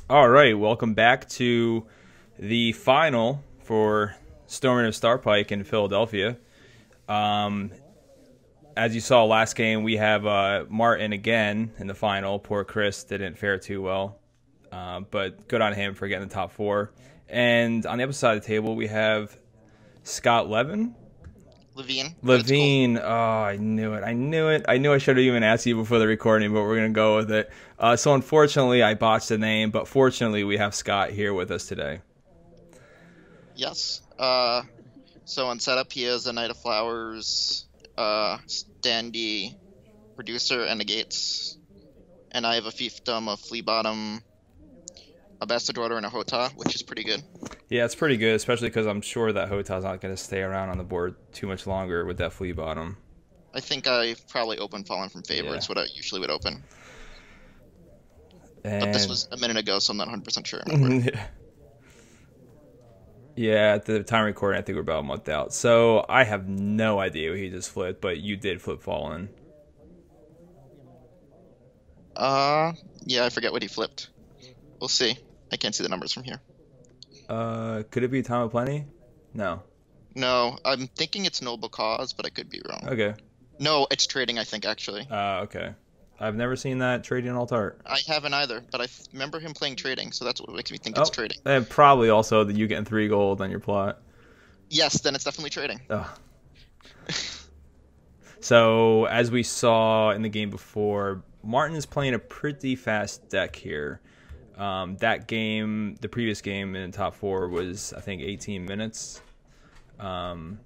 All right, welcome back to the final for Storming of Starpike in Philadelphia. Um, as you saw last game, we have Martin again in the final. Poor Chris didn't fare too well, but good on him for getting the top four. And on the other side of the table, we have Scott Levin. Levine. Levine. Oh, I knew it. I knew it. I knew I should have even asked you before the recording, but we're going to go with it. So unfortunately, I botched the name, but fortunately, we have Scott here with us today. Yes. So on setup, he has a Knight of Flowers, Standy, Producer, and Negates. And I have a Fiefdom, a Flea Bottom, a Bastard Order, and a Hota, which is pretty good. Yeah, it's pretty good, especially because I'm sure that Hota's not going to stay around on the board too much longer with that Flea Bottom. I think I probably open Fallen from Favorites, what I usually would open. But this was a minute ago, so I'm not 100% sure. Yeah, at the time of recording, I think we're about a month out. So I have no idea what he just flipped, but you did flip Fallen. Yeah, I forget what he flipped. We'll see. I can't see the numbers from here. Could it be Time of Plenty? No. No, I'm thinking it's Noble Cause, but I could be wrong. Okay. No, it's trading, I think, actually. Okay. I've never seen that trading alt art. I haven't either, but I remember him playing trading, so that's what makes me think it's trading. And probably also that you getting 3 gold on your plot. Yes, then it's definitely trading. Oh. So, as we saw in the game before, Martin is playing a pretty fast deck here. That game, the previous game in the top 4 was, I think, 18 minutes. And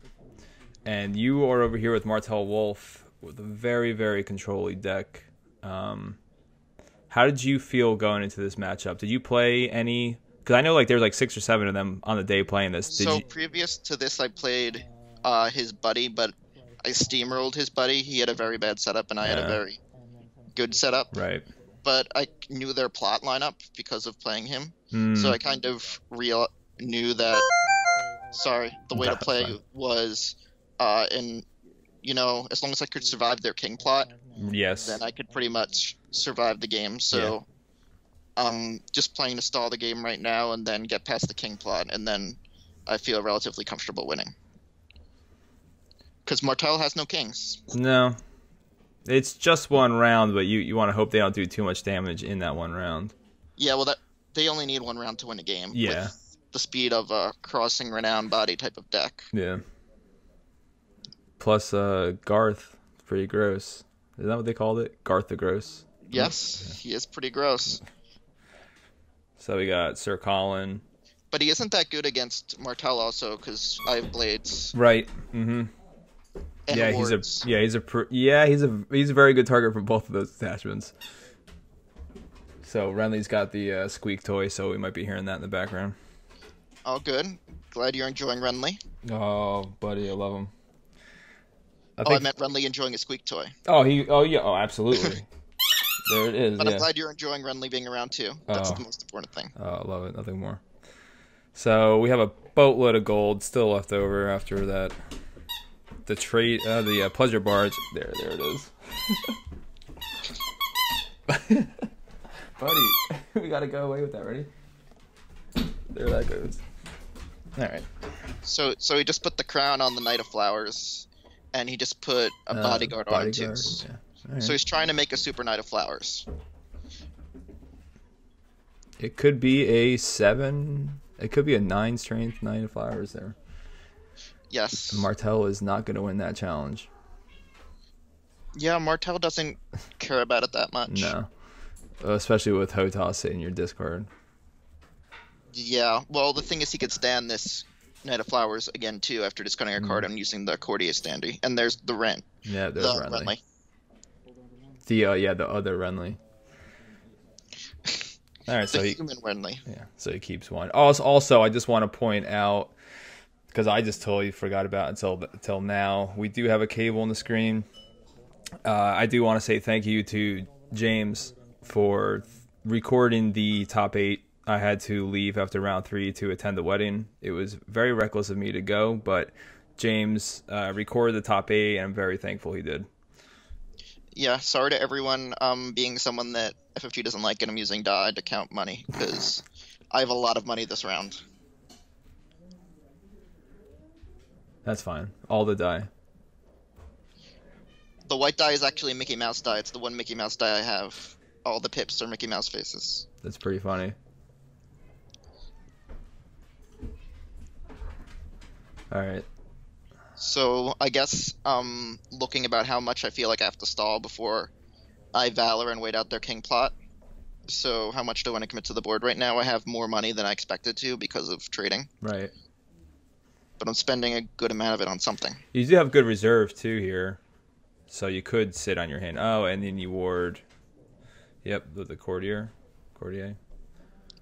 you are over here with Martell Wolf with a very, very controlly deck. How did you feel going into this matchup? Did you play any? Because I know like there's like 6 or 7 of them on the day playing this. Previous to this, I played his buddy, but I steamrolled his buddy. He had a very bad setup, and I had a very good setup. Right. But I knew their plot lineup because of playing him. So I kind of knew that. Sorry, the way to play was, you know, as long as I could survive their king plot, then I could pretty much survive the game. So just playing to stall the game right now and then get past the king plot, and then I feel relatively comfortable winning. Because Martell has no kings. No. It's just one round, but you want to hope they don't do too much damage in that one round. Yeah, well, they only need one round to win a game. Yeah. With the speed of a crossing renown body type of deck. Yeah. Plus, Garth, pretty gross. Is that what they called it? Garth the Gross? Yes, he is pretty gross. So we got Sir Colin. But he isn't that good against Martell also, because I have blades. Right. Mm-hmm. Yeah, wards. he's a very good target for both of those attachments. So Renly's got the squeak toy, so we might be hearing that in the background. Oh, good. Glad you're enjoying Renly. Oh, buddy, I love him. I meant Renly enjoying a squeak toy. Oh, absolutely. There it is. But I'm glad you're enjoying Renly being around too. That's the most important thing. Oh, I love it. Nothing more. So we have a boatload of gold still left over after that. The pleasure barge. There it is. Buddy, we gotta go away with that. Ready? There that goes. All right. So he just put the crown on the Knight of Flowers, and he just put a bodyguard on it too. Yeah. Right. So he's trying to make a super Knight of Flowers. It could be a 7. It could be a 9 strength Knight of Flowers there. Yes. Martell is not going to win that challenge. Yeah, Martell doesn't care about it that much. No. Especially with Hota sitting in your discard. Yeah, well, the thing is he could stand this Knight of Flowers again, too, after discarding a card and using the Courtier Standy. And there's the Ren. Yeah, there's Renly. The other Renly. All right, so human Renly. Yeah, so he keeps one. Also, I just want to point out, because I just totally forgot about it until now, we do have a cable on the screen. I do want to say thank you to James for recording the top 8. I had to leave after round 3 to attend the wedding. It was very reckless of me to go, but James recorded the top 8, and I'm very thankful he did. Yeah, sorry to everyone. Being someone that FFG doesn't like, and I'm using die to count money because I have a lot of money this round. That's fine. All the die. The white die is actually a Mickey Mouse die. It's the one Mickey Mouse die I have. All the pips are Mickey Mouse faces. That's pretty funny. All right. So I guess looking about how much I feel like I have to stall before I Valor and wait out their king plot. So how much do I want to commit to the board right now? I have more money than I expected to because of trading. Right. But I'm spending a good amount of it on something. You do have good reserve too here, so you could sit on your hand. Oh, and then you ward. Yep, the courtier.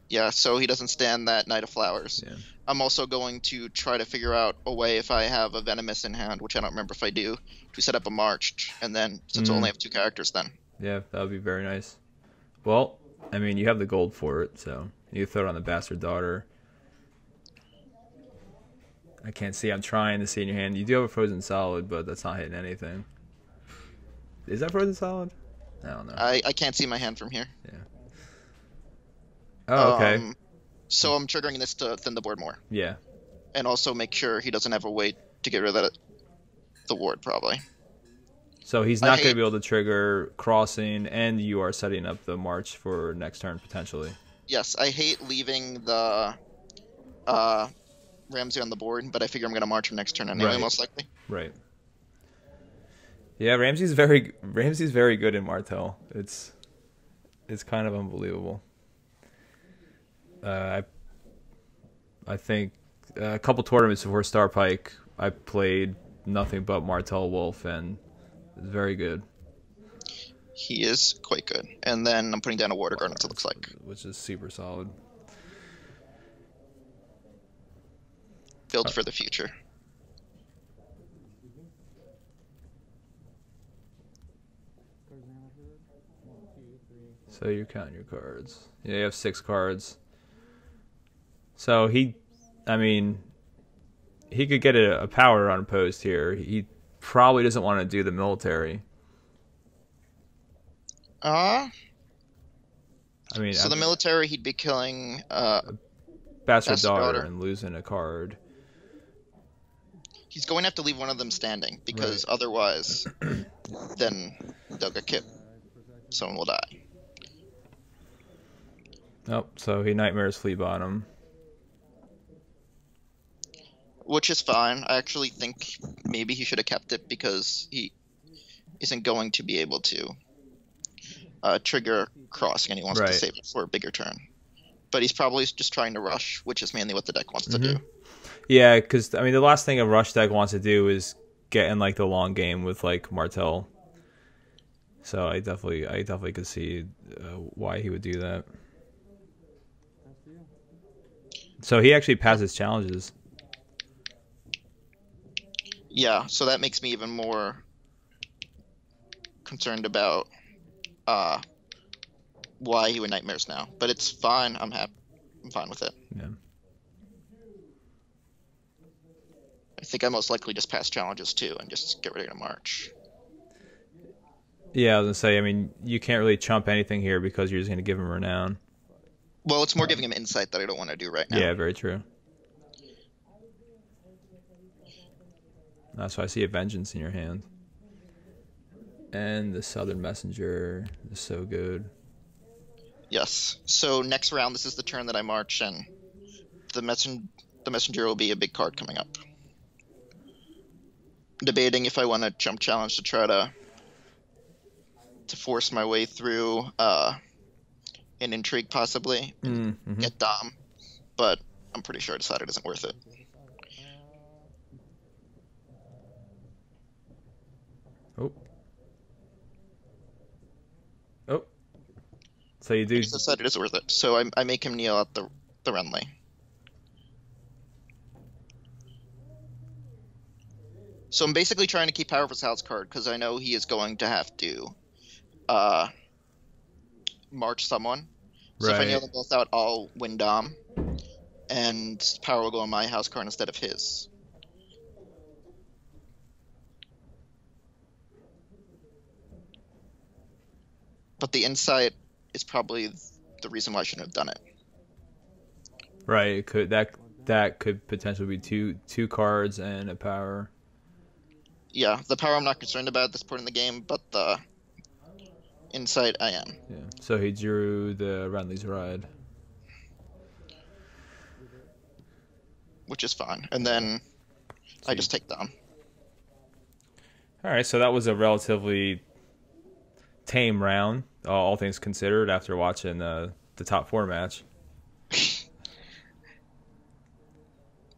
Yeah, so he doesn't stand that Knight of Flowers. Yeah. I'm also going to try to figure out a way, if I have a Venomous in hand, which I don't remember if I do, to set up a March, and then, since I only have 2 characters then. Yeah, that would be very nice. Well, I mean, you have the gold for it, so you can throw it on the Bastard Daughter. I can't see. I'm trying to see in your hand. You do have a Frozen Solid, but that's not hitting anything. Is that Frozen Solid? I don't know. I can't see my hand from here. Yeah. Oh, okay. So I'm triggering this to thin the board more. Yeah. And also make sure he doesn't have a way to get rid of the ward, probably. So he's not going to be able to trigger crossing, and you are setting up the march for next turn, potentially. Yes, I hate leaving the Ramsey on the board, but I figure I'm going to march him next turn anyway, most likely. Right. Yeah, Ramsey's very good in Martell. It's kind of unbelievable. I think a couple tournaments before Starpike, I played nothing but Martell Wolf, and it's very good. He is quite good. And then I'm putting down a Water Garden, it looks like. Which is super solid. Build for the future. So you're counting your cards. Yeah, you have 6 cards. So he could get a power unopposed here. He probably doesn't want to do the military. So the military, he'd be killing Bastard Daughter and losing a card. He's going to have to leave one of them standing, because otherwise, then they'll get killed. Someone will die. Nope, so he Nightmares Flea Bottom. Which is fine. I actually think maybe he should have kept it, because he isn't going to be able to trigger crossing, and he wants to save it for a bigger turn. But he's probably just trying to rush, which is mainly what the deck wants to do. Yeah, because the last thing a rush deck wants to do is get in the long game with Martell. So I definitely could see why he would do that. So he actually passes challenges. Yeah, so that makes me even more concerned about why he would Nightmares now. But it's fine. I'm fine with it. Yeah. I think I most likely just pass challenges too and just get ready to march. Yeah, I was gonna say, you can't really chump anything here because you're just gonna give him Renown. Well, it's more giving him insight that I don't want to do right now. Yeah, very true. That's why I see a Vengeance in your hand. And the Southern Messenger is so good. Yes. So next round, this is the turn that I march, and the messenger will be a big card coming up. Debating if I want to jump challenge to try to force my way through an intrigue possibly, and get Dom, but I'm pretty sure I decided it isn't worth it. Oh. So you do. I decided it's worth it, so I make him kneel at the Renly. So I'm basically trying to keep power of his house card, because I know he is going to have to march someone. So if I kneel them both out, I'll win Dom, and power will go on my house card instead of his. but the insight is probably the reason why I shouldn't have done it. Right. It could that could potentially be two cards and a power. Yeah, the power I'm not concerned about at this point in the game, but the insight I am. Yeah. So he drew the Renly's Ride. Which is fine. And then I just take down. All right, so that was a relatively tame round, all things considered, after watching the top 4 match. He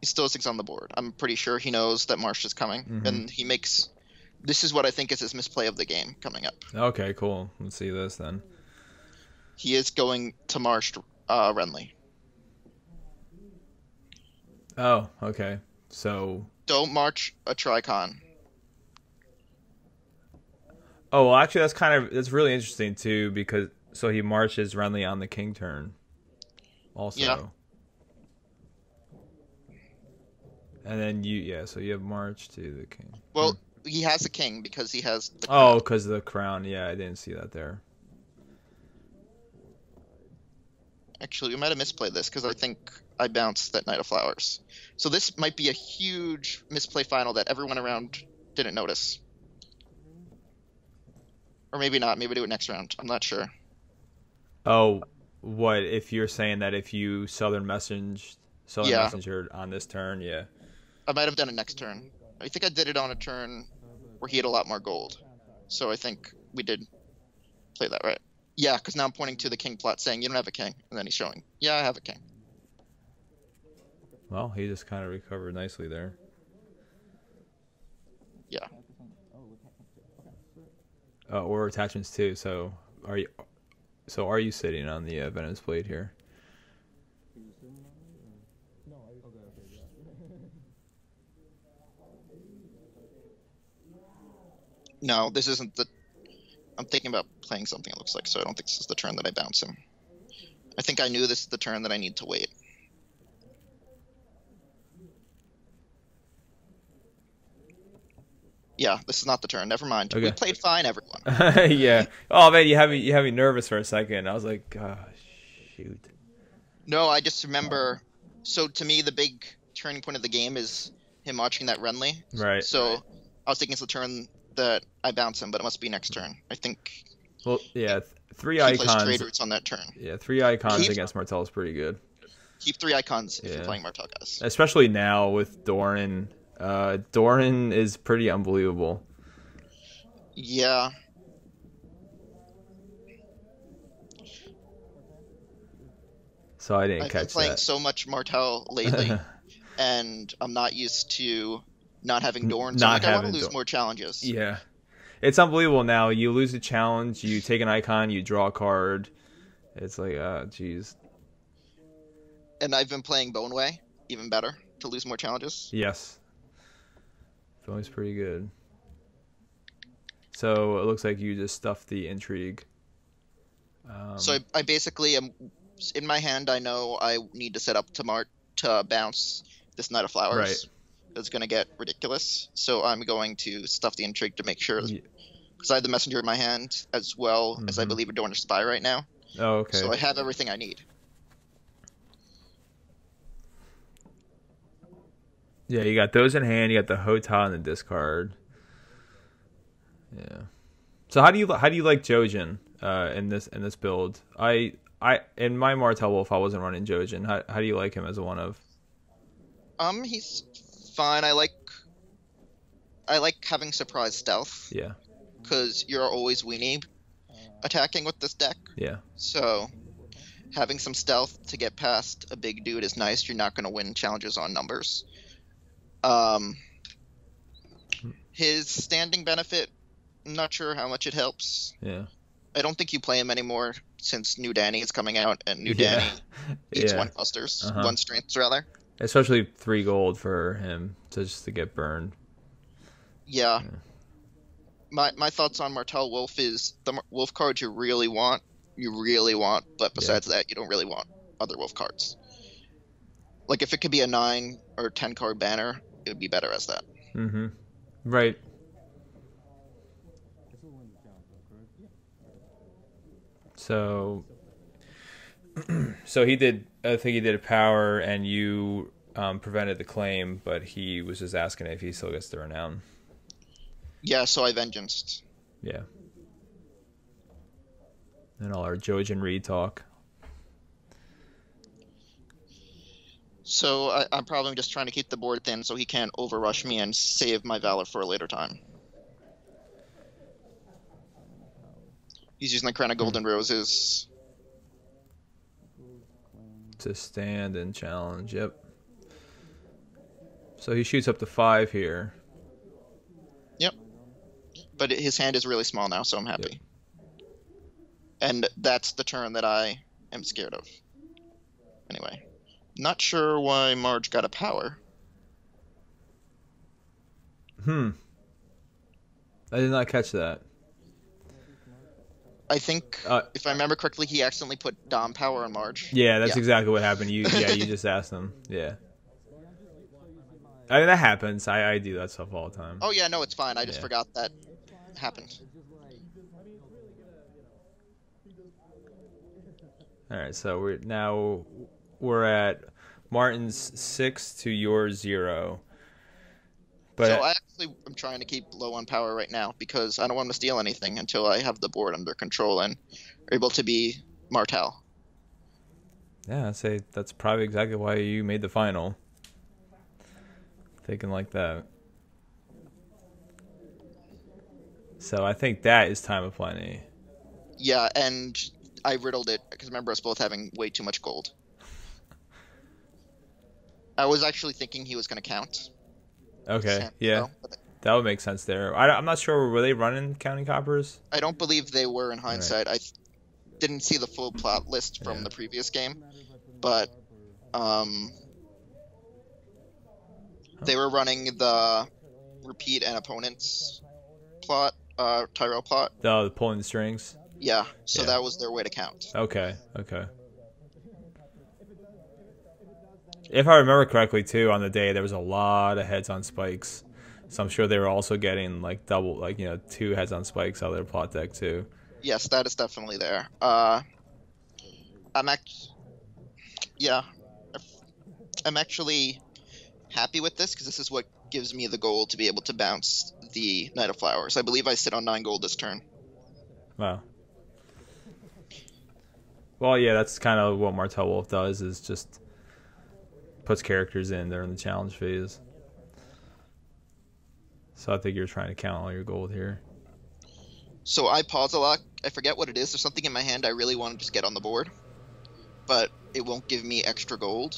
still has 6 on the board. I'm pretty sure he knows that Marsh is coming, and he makes... This is what I think is his misplay of the game coming up. Okay, cool. Let's see this then. He is going to Marsh Renly. Oh, okay. So... Don't march a Tricon. Oh, well, actually, that's really interesting, too, because... So he marches Renly on the king turn. Also. Yeah. And then so you have march to the king. Well, he has a king because he has the crown. Oh, because of the crown. Yeah, I didn't see that there. Actually, we might have misplayed this because I think I bounced that Knight of Flowers. So this might be a huge misplay final that everyone around didn't notice. Or maybe not. Maybe do it next round. I'm not sure. Oh, what if you're saying that if you Southern Messenger on this turn, yeah. I might have done it next turn. I think I did it on a turn where he had a lot more gold. So I think we did play that right. Yeah, because now I'm pointing to the king plot saying, you don't have a king. And then he's showing, yeah, I have a king. Well, he just kind of recovered nicely there. Yeah. Or attachments too. So are you sitting on the Venom's Blade here? No, this isn't the... I'm thinking about playing something it looks like, so I don't think this is the turn that I bounce him. I think I knew this is the turn that I need to wait. Yeah, this is not the turn. Never mind. Okay. We played fine, everyone. Yeah. Oh, man, you have me nervous for a second. I was like, gosh, shoot. No, I just remember... So, to me, the big turning point of the game is him watching that Renly. Right. So, I was thinking it's the turn that I bounce him, but it must be next turn. I think. Well, yeah, 3 he icons. Plays trade routes on that turn. Yeah, 3 icons against Martell is pretty good. Keep 3 icons if you're playing Martell, guys. Especially now with Doran. Doran is pretty unbelievable. Yeah. So I didn't catch that. I've been playing so much Martell lately, and I'm not used to not having Dorn, so I want to lose more challenges. Yeah. It's unbelievable now. You lose a challenge, you take an icon, you draw a card. It's like, jeez. And I've been playing Boneway, even better, to lose more challenges. Yes. Boneway's pretty good. So it looks like you just stuffed the intrigue. So I basically am... In my hand, I know I need to set up to bounce this Knight of Flowers. Right. It's going to get ridiculous, so I'm going to stuff the intrigue to make sure, because I have the messenger in my hand as well as I believe a Dornish Spy right now. Oh, okay. So I have everything I need. Yeah, you got those in hand. You got the Hota and the discard. Yeah. So how do you like Jojen in this build? In my Martell Wolf I wasn't running Jojen. How do you like him as a one of? He's fine. I like having surprise stealth. Yeah. Because you're always weenie attacking with this deck. Yeah. So having some stealth to get past a big dude is nice. You're not going to win challenges on numbers. His standing benefit, I'm not sure how much it helps. Yeah. I don't think you play him anymore since New Danny is coming out, and New Danny eats 1 clusters, 1 strengths rather. Especially 3 gold for him just to get burned. Yeah. My thoughts on Martell Wolf is the Wolf cards you really want, but besides that, you don't really want other Wolf cards. Like, if it could be a 9 or 10 card banner, it would be better as that. Mm-hmm. Right. So so he did. I think he did a power, and you prevented the claim, but he was just asking if he still gets the renown. Yeah, so I vengeanced. Yeah. And all our Jojen Reed talk. So I'm probably just trying to keep the board thin so he can't overrush me and save my Valor for a later time. He's using the Crown of Golden Roses. To stand and challenge, yep. So he shoots up to 5 here. Yep. But his hand is really small now, so I'm happy. Yep. And that's the turn that I am scared of. Anyway. Not sure why Marge got a power. I did not catch that. I think, if I remember correctly, he accidentally put Dom power on Marge. Yeah, that's exactly what happened. You just asked him. Yeah. I mean, that happens. I do that stuff all the time. Oh, yeah, no, it's fine. I just forgot that happened. All right, so we're at Martin's 6 to your 0. But so I actually am trying to keep low on power right now because I don't want him to steal anything until I have the board under control and are able to be Martell. Yeah, I'd say that's probably exactly why you made the final. Thinking like that. So I think that is time of plenty. Yeah, and I riddled it because remember us both having way too much gold. I was actually thinking he was going to count. Okay, yeah. That would make sense there. I'm not sure. Were they running counting coppers? I don't believe they were in hindsight. Right. I didn't see the full plot list from the previous game, but they were running the repeat and opponents plot, Tyrell plot. Oh, the pulling the strings? Yeah, so that was their way to count. Okay. If I remember correctly, too, on the day, there was a lot of heads on spikes. So I'm sure they were also getting, like, double, like, 2 heads on spikes out of their plot deck, too. Yes, that is definitely there. I'm actually happy with this, because this is what gives me the gold to be able to bounce the Knight of Flowers. I believe I sit on 9 gold this turn. Wow. Well, yeah, that's kind of what Martell Wolf does, is just puts characters in there in the challenge phase. So I think you're trying to count all your gold here. So I pause a lot. I forget what it is. There's something in my hand I really want to just get on the board, but it won't give me extra gold.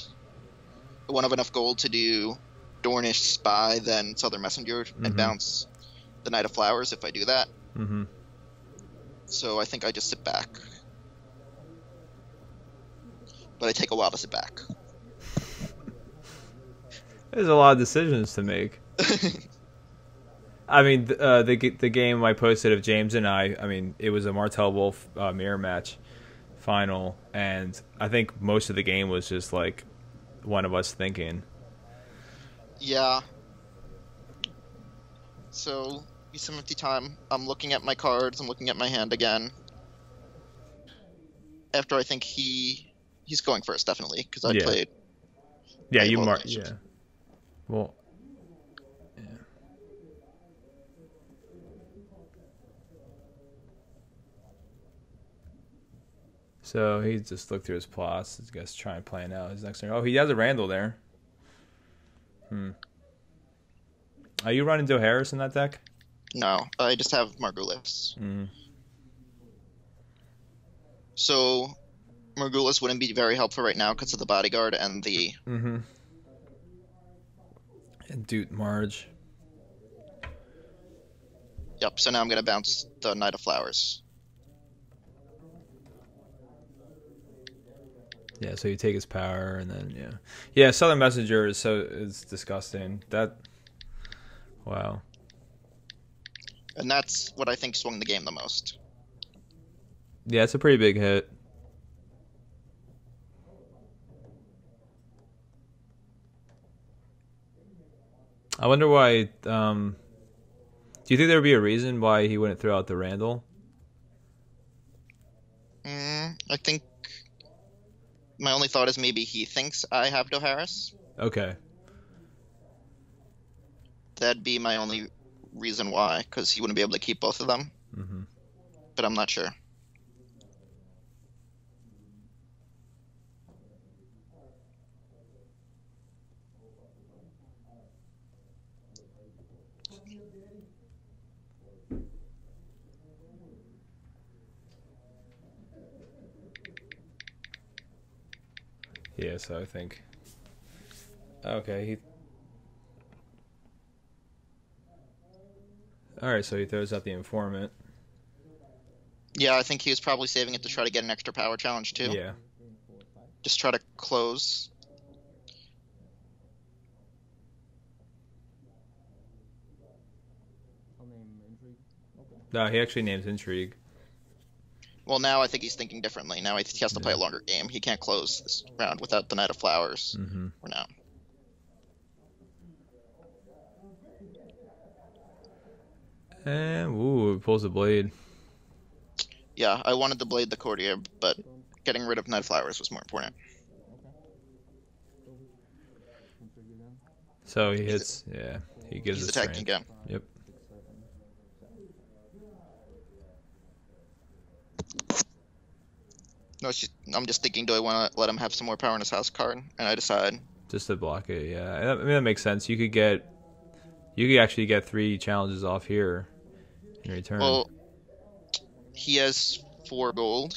I won't have enough gold to do Dornish, Spy, then Southern Messenger, and bounce the Knight of Flowers if I do that. So I think I just sit back. But I take a while to sit back. There's a lot of decisions to make. I mean, the game I posted of James and I mean, it was a Martell Wolf mirror match final, and I think most of the game was just like one of us thinking. Yeah. So, be some empty time. I'm looking at my cards. I'm looking at my hand again. After I think he's going first, definitely, because I played. Yeah, you marked. Yeah. Well. Yeah. So he just looked through his plots. I guess trying to plan out his next turn. Oh, he has a Randall there. Are you running Joe Harris in that deck? No, I just have Margulis. So Margulis wouldn't be very helpful right now because of the bodyguard and the... And Doot Marge. Yep, so now I'm going to bounce the Knight of Flowers. Yeah, so you take his power, and then, Yeah, Southern Messenger is disgusting. Wow. And that's what I think swung the game the most. Yeah, it's a pretty big hit. I wonder why... do you think there would be a reason why he wouldn't throw out the Randall? I think my only thought is maybe he thinks I have Doharis. Okay. That'd be my only reason why, because he wouldn't be able to keep both of them. Mm-hmm. But I'm not sure. Yeah, so I think... Okay, Alright, so he throws out the informant. Yeah, I think he was probably saving it to try to get an extra power challenge, too. Yeah. Just try to close. No, he actually names Intrigue. Well, now I think he's thinking differently. Now he has to play a longer game. He can't close this round without the Knight of Flowers. Mm-hmm. For now. And, ooh, it pulls a blade. Yeah, I wanted to blade the courtier, but getting rid of Knight of Flowers was more important. So he hits, he gives He's us attacking strength. again. Yep. No, I'm just thinking, do I want to let him have some more power in his house card? And I decide. Just to block it, yeah. I mean, that makes sense. You could actually get 3 challenges off here in return. Well, he has 4 gold,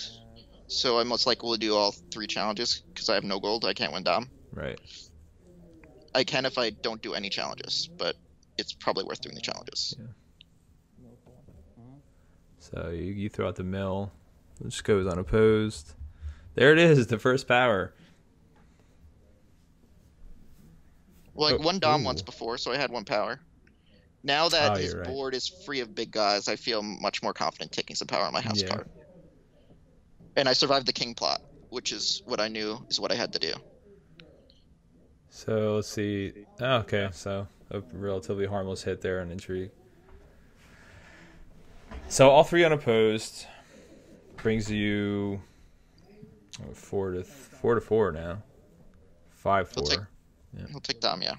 so I most likely will do all 3 challenges, because I have no gold. I can't win Dom. Right. I can if I don't do any challenges, but it's probably worth doing the challenges. Yeah. So you throw out the mill, which goes unopposed. There it is, the first power. Well, I won Dom ooh. once before, so I had 1 power. Now that his you're right. board is free of big guys, I feel much more confident taking some power on my house card. And I survived the king plot, which is what I knew is what I had to do. So let's see. Oh, okay, so a relatively harmless hit there on Intrigue. So all 3 unopposed brings you 4 to 4 now. 5-4. He'll take Dom, yeah.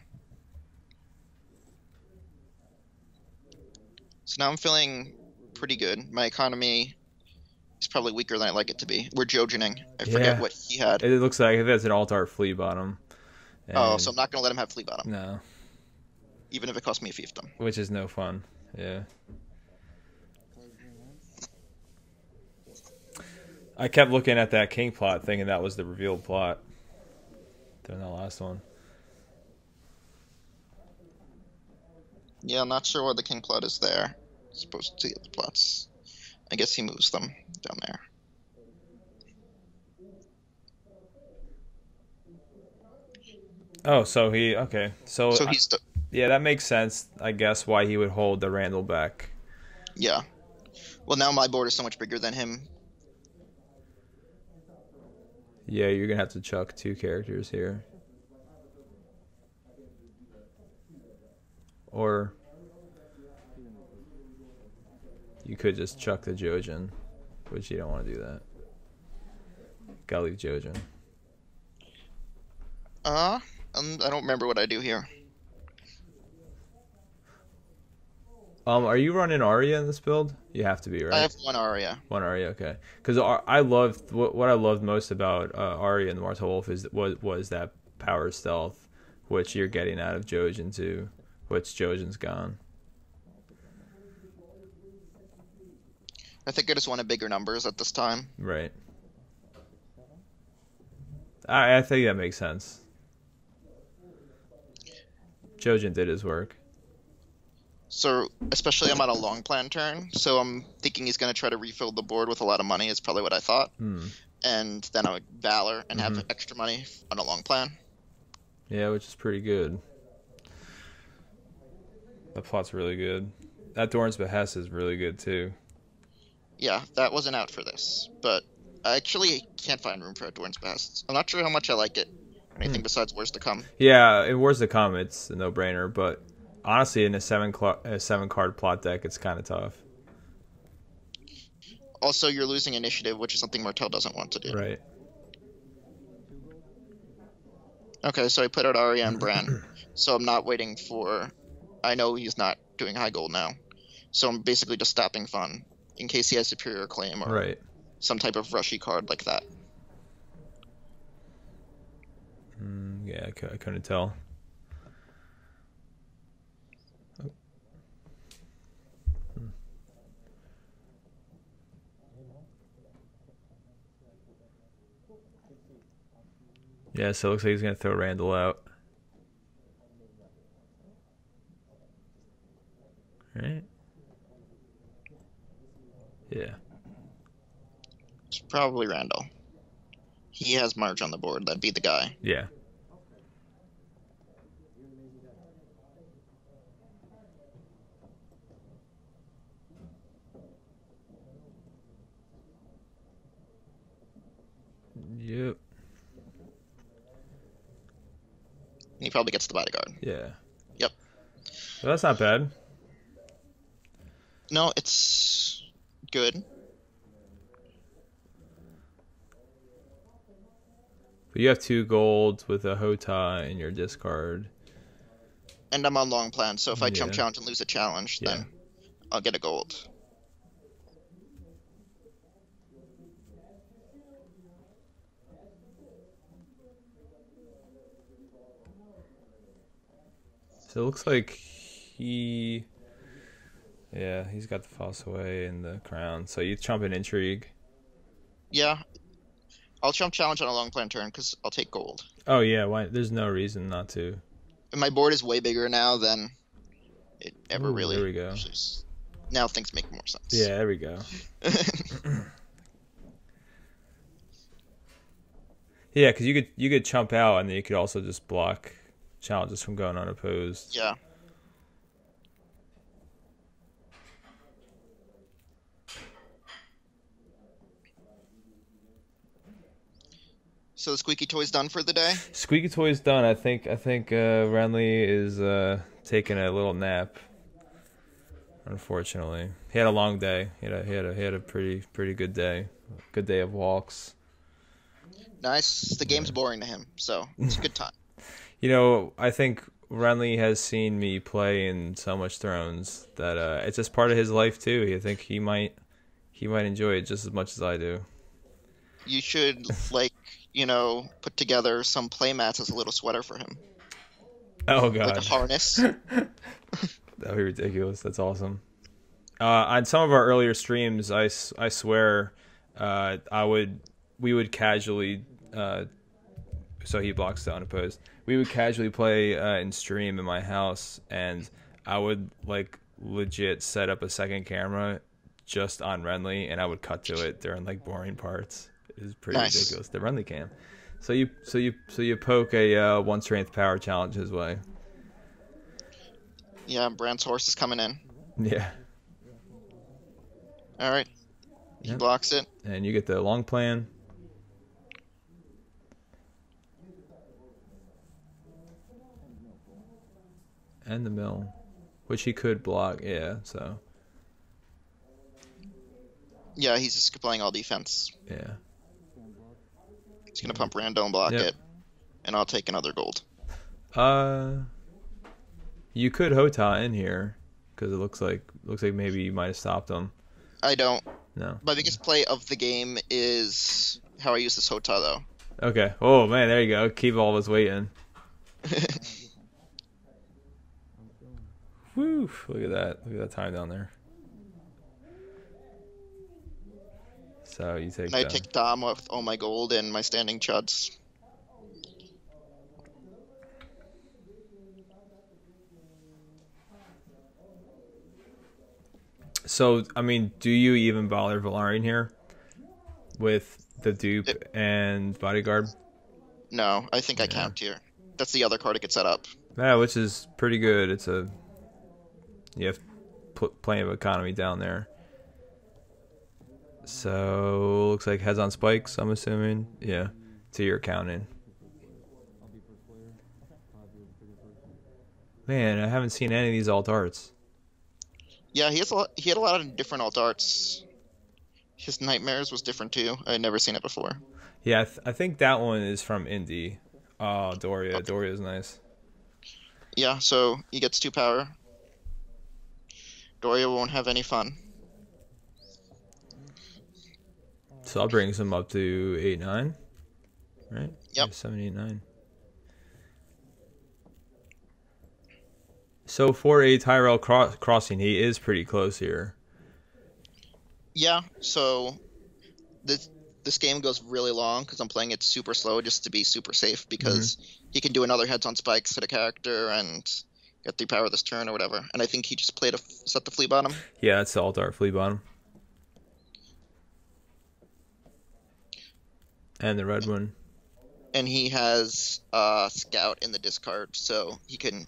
So now I'm feeling pretty good. My economy is probably weaker than I'd like it to be. We're Jojening. I forget what he had. It looks like that's an alt-art flea bottom. Oh, so I'm not going to let him have flea bottom. No. Even if it costs me a fiefdom. Which is no fun. Yeah. I kept looking at that king plot thinking that was the revealed plot during that last one. Yeah, I'm not sure why the king plot is there. Supposed to see the plots. I guess he moves them down there. Oh, so okay. So he's yeah, that makes sense, I guess, why he would hold the Randall back. Yeah. Well, now my board is so much bigger than him. Yeah, you're going to have to chuck 2 characters here. Or you could just chuck the Jojen, which you don't want to do that. Gotta leave Jojen. I don't remember what I do here. Are you running Arya in this build? You have to be, right? I have 1 Arya. 1 Arya, okay. Because I loved what I loved most about Arya and the Martell Wolf was that power stealth, which you're getting out of Jojen too, which Jojen's gone. I think I just wanted bigger numbers at this time. Right. I think that makes sense. Jojen did his work. So, especially I'm on a long plan turn, so I'm thinking he's going to try to refill the board with a lot of money, is probably what I thought. And then I would Valor and have extra money on a long plan. Yeah, which is pretty good. That plot's really good. That Doran's Behest is really good, too. Yeah, that wasn't out for this, but I actually can't find room for a Doran's Behest. I'm not sure how much I like it. Anything besides Wars to Come. Yeah, in Wars to Come, it's a no-brainer, but honestly, in a 7-card plot deck, it's kind of tough. Also, you're losing initiative, which is something Martell doesn't want to do. Right. Okay, so I put out Arya and Bran. So I'm not waiting for... I know he's not doing high gold now. So I'm basically just stopping fun in case he has Superior Claim or Right. some type of rushy card like that. Yeah, I couldn't tell. Oh. Yeah, so it looks like he's going to throw Randall out. Right? Yeah. It's probably Randall. He has Marge on the board. That'd be the guy. Yeah. Yep. He probably gets the bodyguard. Yeah. Yep. Well, that's not bad. No, it's good. But you have 2 gold with a Hota in your discard. And I'm on long plan, so if I jump Yeah. challenge and lose a challenge, Yeah. then I'll get a gold. So it looks like he's got the False Away and the Crown. So you trump an Intrigue. Yeah. I'll jump challenge on a long plan turn because I'll take gold. Oh yeah, why? There's no reason not to. And my board is way bigger now than it ever Ooh, really. there we go. Now things make more sense. Yeah, there we go. Yeah, because you could chump out and then you could also just block challenges from going unopposed. Yeah. So the squeaky toy's done for the day? Squeaky Toy's done. I think Renly is taking a little nap. Unfortunately, he had a long day. He had a pretty good day. Good day of walks. Nice. The game's boring to him, so it's a good time. You know, I think Renly has seen me play in so much Thrones that it's just part of his life too. I think he might enjoy it just as much as I do. You should put together some play mats as a little sweater for him. Oh god, like a harness. That'd be ridiculous. That's awesome. On some of our earlier streams, I swear, we would casually, so he blocks the unopposed. We would casually play in stream in my house, and I would like legit set up a second camera just on Renly, and I would cut to it during like boring parts. It was pretty ridiculous. The Renly cam. So you poke a 1 strength power challenge his way. Yeah, Bran's horse is coming in. Yeah. All right. He blocks it. And you get the long plan. And the mill, which he could block. Yeah, so. Yeah, he's just playing all defense. Yeah. He's going to pump Rando and block it. And I'll take another gold. You could Hota in here because it looks like maybe you might have stopped him. I don't. No. My biggest play of the game is how I use this Hota, though. Okay. Oh man, there you go. Keep all of us waiting. Woo! Look at that. Look at that time down there. So you take. And I take Dom with all my gold and my standing chuds. So, I mean, do you even bother Valarian here with the dupe and bodyguard? No, I think I count here. That's the other card to get set up. Yeah, which is pretty good. You have plenty of economy down there. So, looks like heads on spikes, I'm assuming. Yeah, to your counting. Man, I haven't seen any of these alt arts. Yeah, he had a lot of different alt arts. His Nightmares was different too. I had never seen it before. Yeah, I think that one is from Indie. Oh, Doria. Okay. Doria's nice. Yeah, so he gets 2 power. Doria won't have any fun. So I'll bring him up to 8-9, right? Yep. 7, 8, 9. So for a Tyrell crossing, he is pretty close here. Yeah, so this game goes really long because I'm playing it super slow just to be super safe because he can do another heads on spikes hit a character and get 3 power this turn or whatever. And I think he just played set the flea bottom. Yeah, that's the alt art flea bottom. And the red one. And he has Scout in the discard, so he can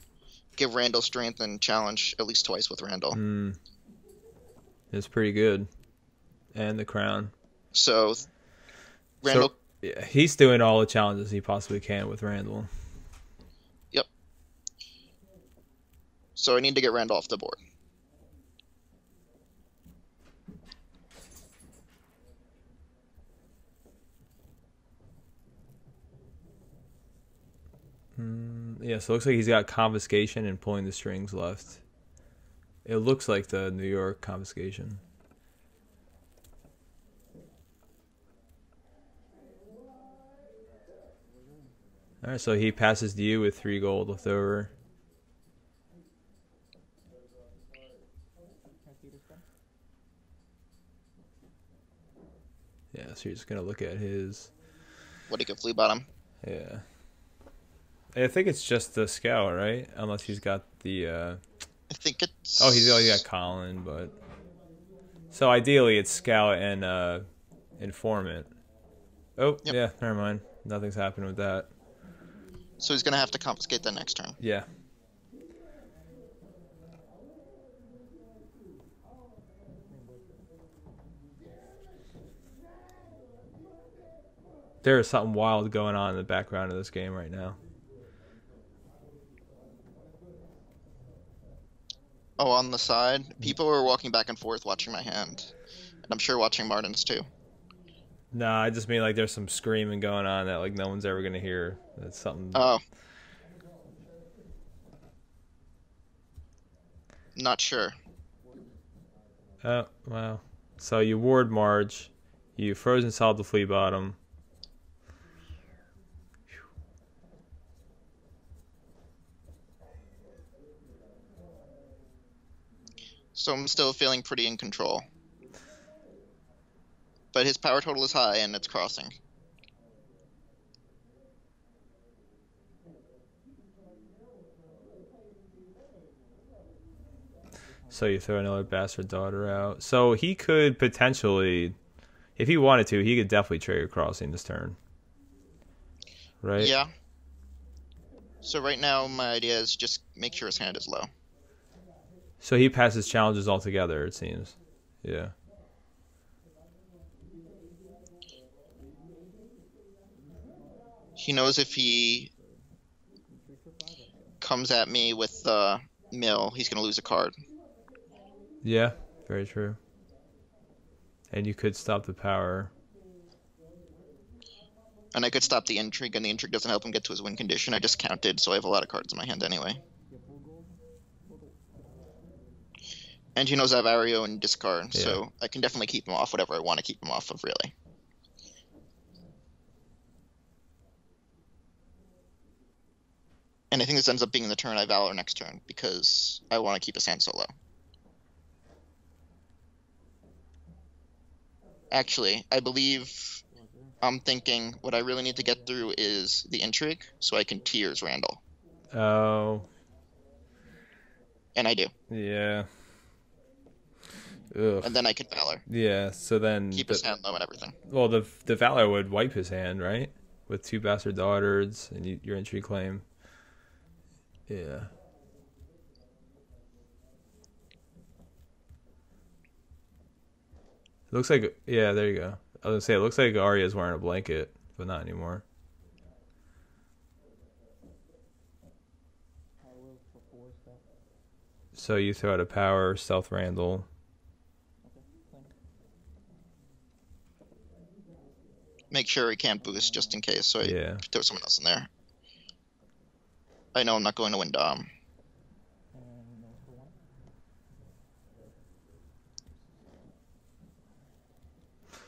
give Randall strength and challenge at least twice with Randall. It's pretty good. And the crown. So Randall... yeah, he's doing all the challenges he possibly can with Randall. Yep. So I need to get Randall off the board. Yeah, so it looks like he's got confiscation and pulling the strings left. It looks like the New York confiscation. Alright, so he passes to you with 3 gold left over. Yeah, so you're just going to look at his... What do you get, flea bottom? Yeah. I think it's just the Scout, right? Unless he's got the... I think it's... Oh, he's got Colin, but... So ideally it's Scout and Informant. Oh, Yep. Yeah, never mind. Nothing's happened with that. So he's going to have to confiscate that next turn. Yeah. There is something wild going on in the background of this game right now. Oh, on the side? People were walking back and forth watching my hand. And I'm sure watching Martin's too. Nah, I just mean like there's some screaming going on that like no one's ever going to hear. That's something... Oh. Not sure. Oh, wow. So you ward Marge. You frozen solid the flea bottom. So I'm still feeling pretty in control. But his power total is high and it's crossing. So you throw another bastard daughter out. So he could potentially, if he wanted to, he could definitely trigger crossing this turn. Right? Yeah. So right now my idea is just make sure his hand is low. So he passes challenges altogether, it seems. Yeah. He knows if he comes at me with the mill, he's going to lose a card. Yeah, very true. And you could stop the power. And I could stop the intrigue, and the intrigue doesn't help him get to his win condition. I just counted, so I have a lot of cards in my hand anyway. And he knows I have Ario and discard, so I can definitely keep him off whatever I want to keep him off of, really. And I think this ends up being the turn I Valor next turn, because I want to keep his hand so low. Actually, I believe I'm thinking what I really need to get through is the intrigue, so I can Tears Randall. Oh. And I do. Yeah. Ugh. And then I can Valor. Yeah, so then... Keep his hand low and everything. Well, the Valor would wipe his hand, right? With 2 bastard daughters and your entry claim. Yeah. It looks like... Yeah, there you go. I was going to say, it looks like Arya's wearing a blanket, but not anymore. So you throw out a power, stealth Randall. make sure he can't boost just in case, so I throw someone else in there. I know I'm not going to win Dom.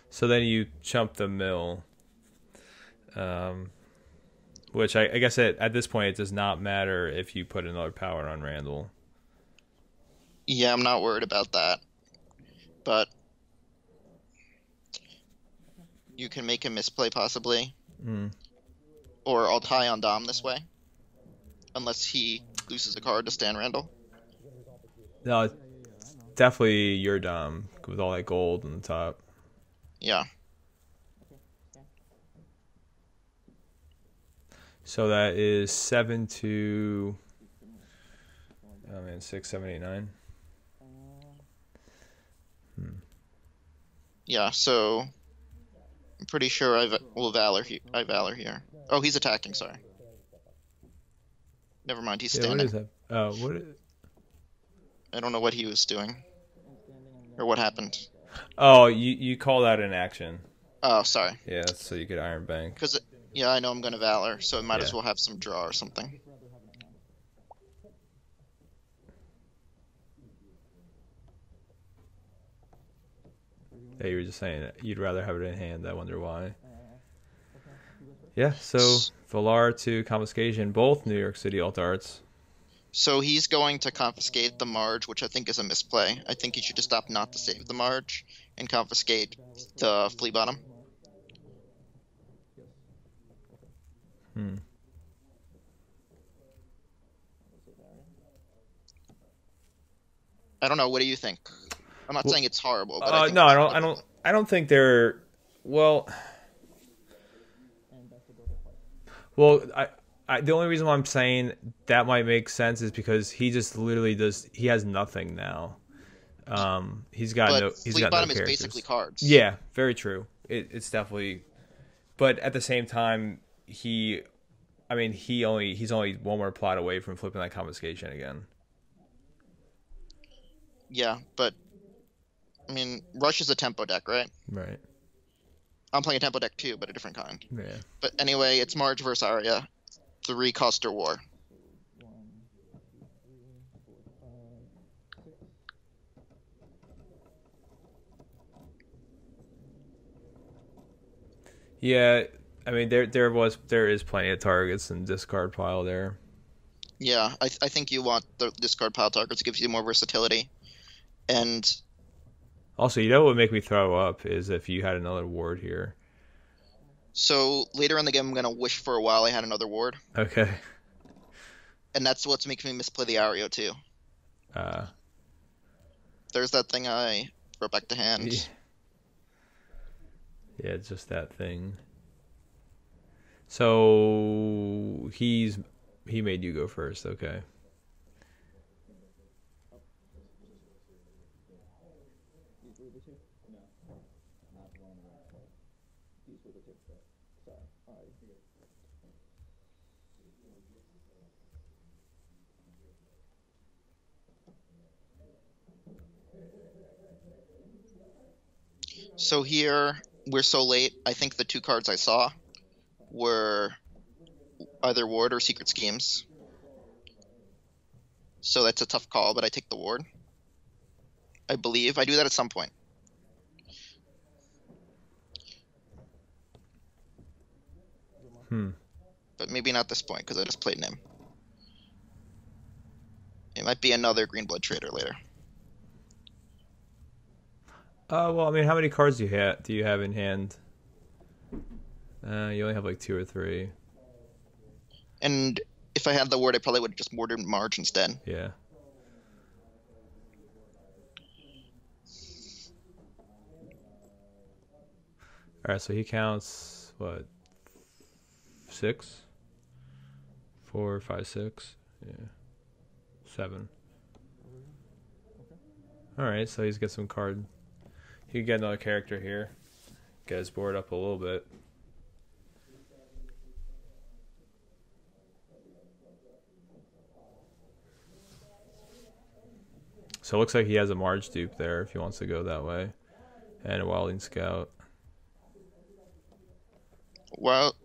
So then you chump the mill, which I guess at this point it does not matter if you put another power on Randall. Yeah, I'm not worried about that, but you can make a misplay possibly, or I'll tie on Dom this way, unless he loses a card to stand Randall. No, definitely your Dom with all that gold on the top. Yeah. So that is 7 to 6, 7, 8, 9. Yeah, so I'm pretty sure I Valor here. Oh, he's attacking, sorry. Never mind, he's standing. What is that? I don't know what he was doing. Or what happened. Oh, you call that an action. Oh, sorry. Yeah, so you could Iron Bank. Because, yeah, I know I'm going to Valor, so I might as well have some draw or something. Yeah, you were just saying that you'd rather have it in hand. I wonder why. Yeah, so Valar to Confiscation, both New York City alt arts. So he's going to confiscate the Marge, which I think is a misplay. I think he should just opt not to save the Marge and confiscate the Flea Bottom. I don't know. What do you think? I'm not saying it's horrible, but I think no, I don't think they're well. Well, the only reason why I'm saying that might make sense is because he just literally does. He has nothing now. He's got no characters. Is basically cards. Yeah, very true. It's definitely, but at the same time, he's only one more plot away from flipping that confiscation again. Yeah, but I mean, Rush is a tempo deck, right? Right. I'm playing a tempo deck too, but a different kind. Yeah. But anyway, it's Marge versus Arya, 3-coster war. Yeah, I mean there is plenty of targets in discard pile there. Yeah, I think you want the discard pile targets. It gives you more versatility, and also, you know what would make me throw up is if you had another ward here. So later in the game, I'm gonna wish for a while I had another ward. Okay. And that's what's making me misplay the Ario too. There's that thing I brought back to hand. Yeah, it's just that thing. So he made you go first, okay. So here, we're so late, I think the 2 cards I saw were either Ward or Secret Schemes. So that's a tough call, but I take the Ward. I believe. I do that at some point. But maybe not this point, because I just played Nim. It might be another Green Blood Trader later. Well, I mean, how many cards do you have in hand? You only have like 2 or 3. And if I had the Ward, I probably would have just warded Marge instead. Yeah. All right, so he counts what? 6, 4, 5, 6, yeah, 7. All right, so he's got some card. He can get another character here. Get his board up a little bit. So it looks like he has a Marge dupe there if he wants to go that way. And a Wilding Scout. Well,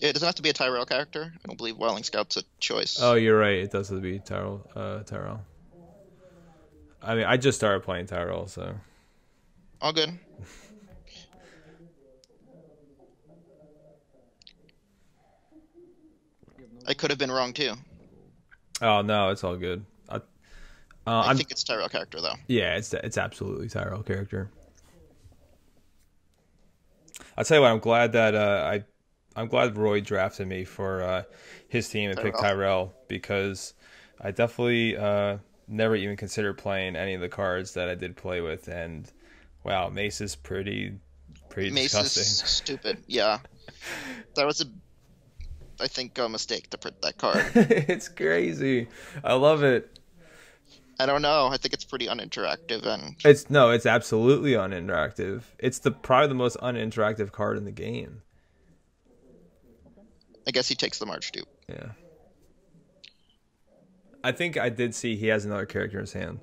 it doesn't have to be a Tyrell character. I don't believe Wildling Scout's a choice. Oh, you're right. It does have to be Tyrell. Tyrell. I mean, I just started playing Tyrell, so. All good. I could have been wrong too. Oh no, it's all good. I think it's Tyrell character though. Yeah, it's absolutely Tyrell character. I'll tell you what. I'm glad Roy drafted me for his team and picked Tyrell, because I definitely never even considered playing any of the cards that I did play with, and wow, Mace is pretty disgusting. Is stupid. Yeah, that was I think a mistake to print that card. It's crazy. I love it. I don't know. I think it's pretty uninteractive, and it's absolutely uninteractive. It's probably the most uninteractive card in the game. I guess he takes the March dupe. Yeah. I think I did see he has another character in his hand,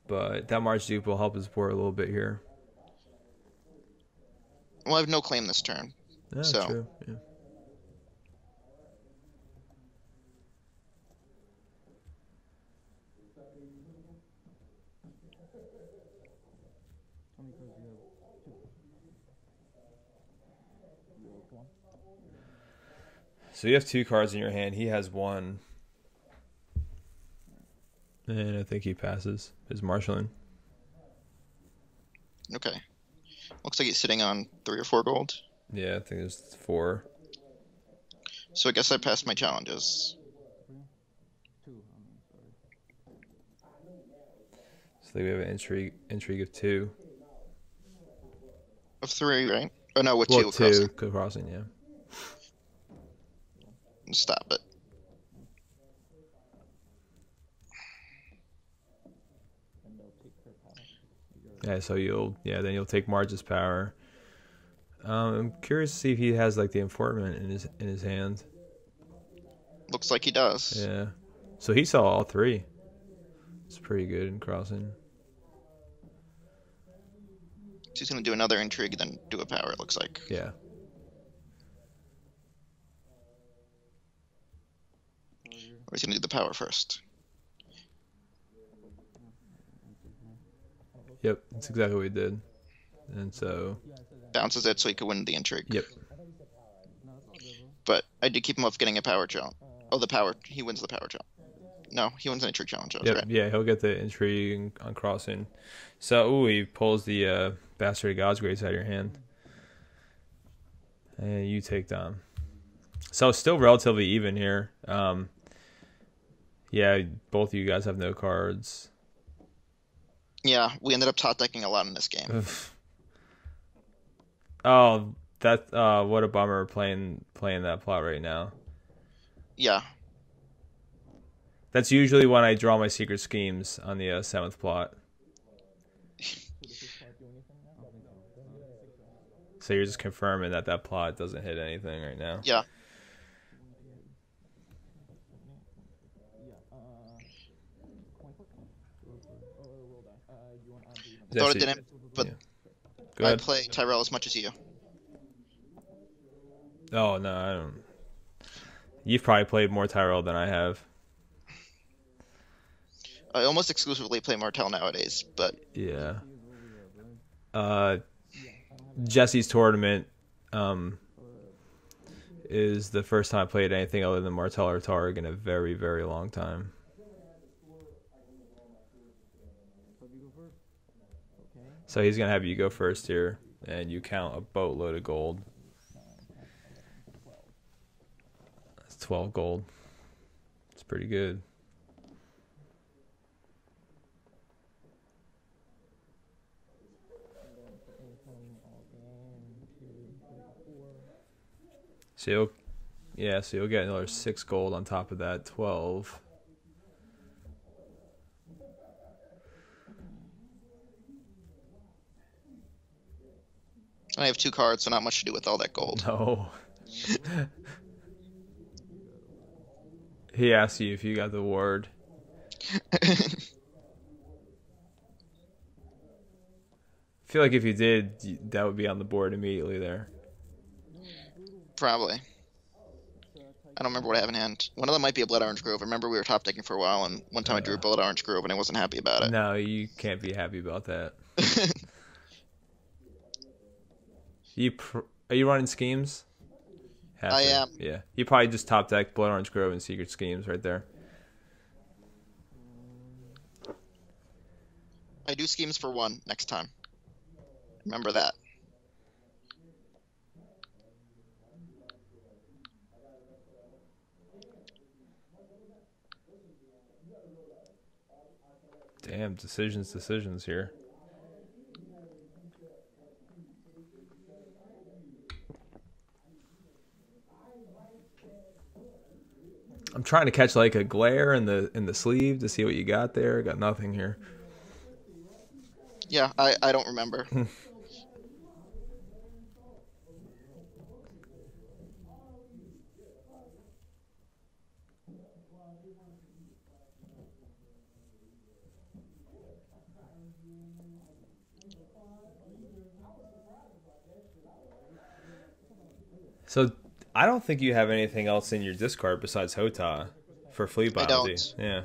but that March dupe will help his board a little bit here. Well, I have no claim this turn. Yeah, so. True. Yeah. So you have 2 cards in your hand. He has 1. And I think he passes his marshalling. Okay. Looks like he's sitting on 3 or 4 gold. Yeah, I think there's 4. So I guess I passed my challenges. So we have an intrigue of 2. Of 3, right? Oh no, with well, 2 crossing. Crossing, yeah. Stop it. Yeah, so then you'll take Marge's power. I'm curious to see if he has like the informant in his hand. Looks like he does. Yeah. So he saw all 3. It's pretty good in crossing. He's gonna do another intrigue, then do a power, it looks like. Yeah. Or he's gonna do the power first. Yep, that's exactly what he did. And so bounces it so he could win the intrigue. Yep. But I did keep him off getting a power challenge. Oh, the power. He wins the power challenge. No, he wins an intrigue challenge. Yep. Right. Yeah, he'll get the intrigue on crossing. So, he pulls the Bastard of God's Grace out of your hand. And you take down. So, still relatively even here. Yeah, both of you guys have no cards. Yeah, we ended up top decking a lot in this game. Oh, that what a bummer playing that plot right now. Yeah. That's usually when I draw my secret schemes on the 7th plot. So you're just confirming that plot doesn't hit anything right now. Yeah. Thought it didn't, but yeah. I play Tyrell as much as you. Oh, no, I don't. You've probably played more Tyrell than I have. I almost exclusively play Martell nowadays, but... Yeah. Jesse's tournament is the first time I played anything other than Martell or Targ in a very, very long time. So he's going to have you go first here, and you count a boatload of gold. That's 12 gold. It's pretty good. So you'll get another 6 gold on top of that 12. I have 2 cards, so not much to do with all that gold. No. He asked you if you got the ward. feel like if you did, that would be on the board immediately there. Probably. I don't remember what I have in hand. One of them might be a Blood Orange Grove. I remember we were top decking for a while, and one time I drew a Blood Orange Grove, and I wasn't happy about it. No, you can't be happy about that. Are you running schemes? I am. Yeah. You probably just top deck Blood Orange Grove and Secret Schemes right there. I do schemes for 1 next time. Remember that. Damn, decisions here. I'm trying to catch like a glare in the sleeve to see what you got there. Got nothing here. Yeah, I don't remember. So I don't think you have anything else in your discard besides Hota for Flea Bomb. I don't. Yeah.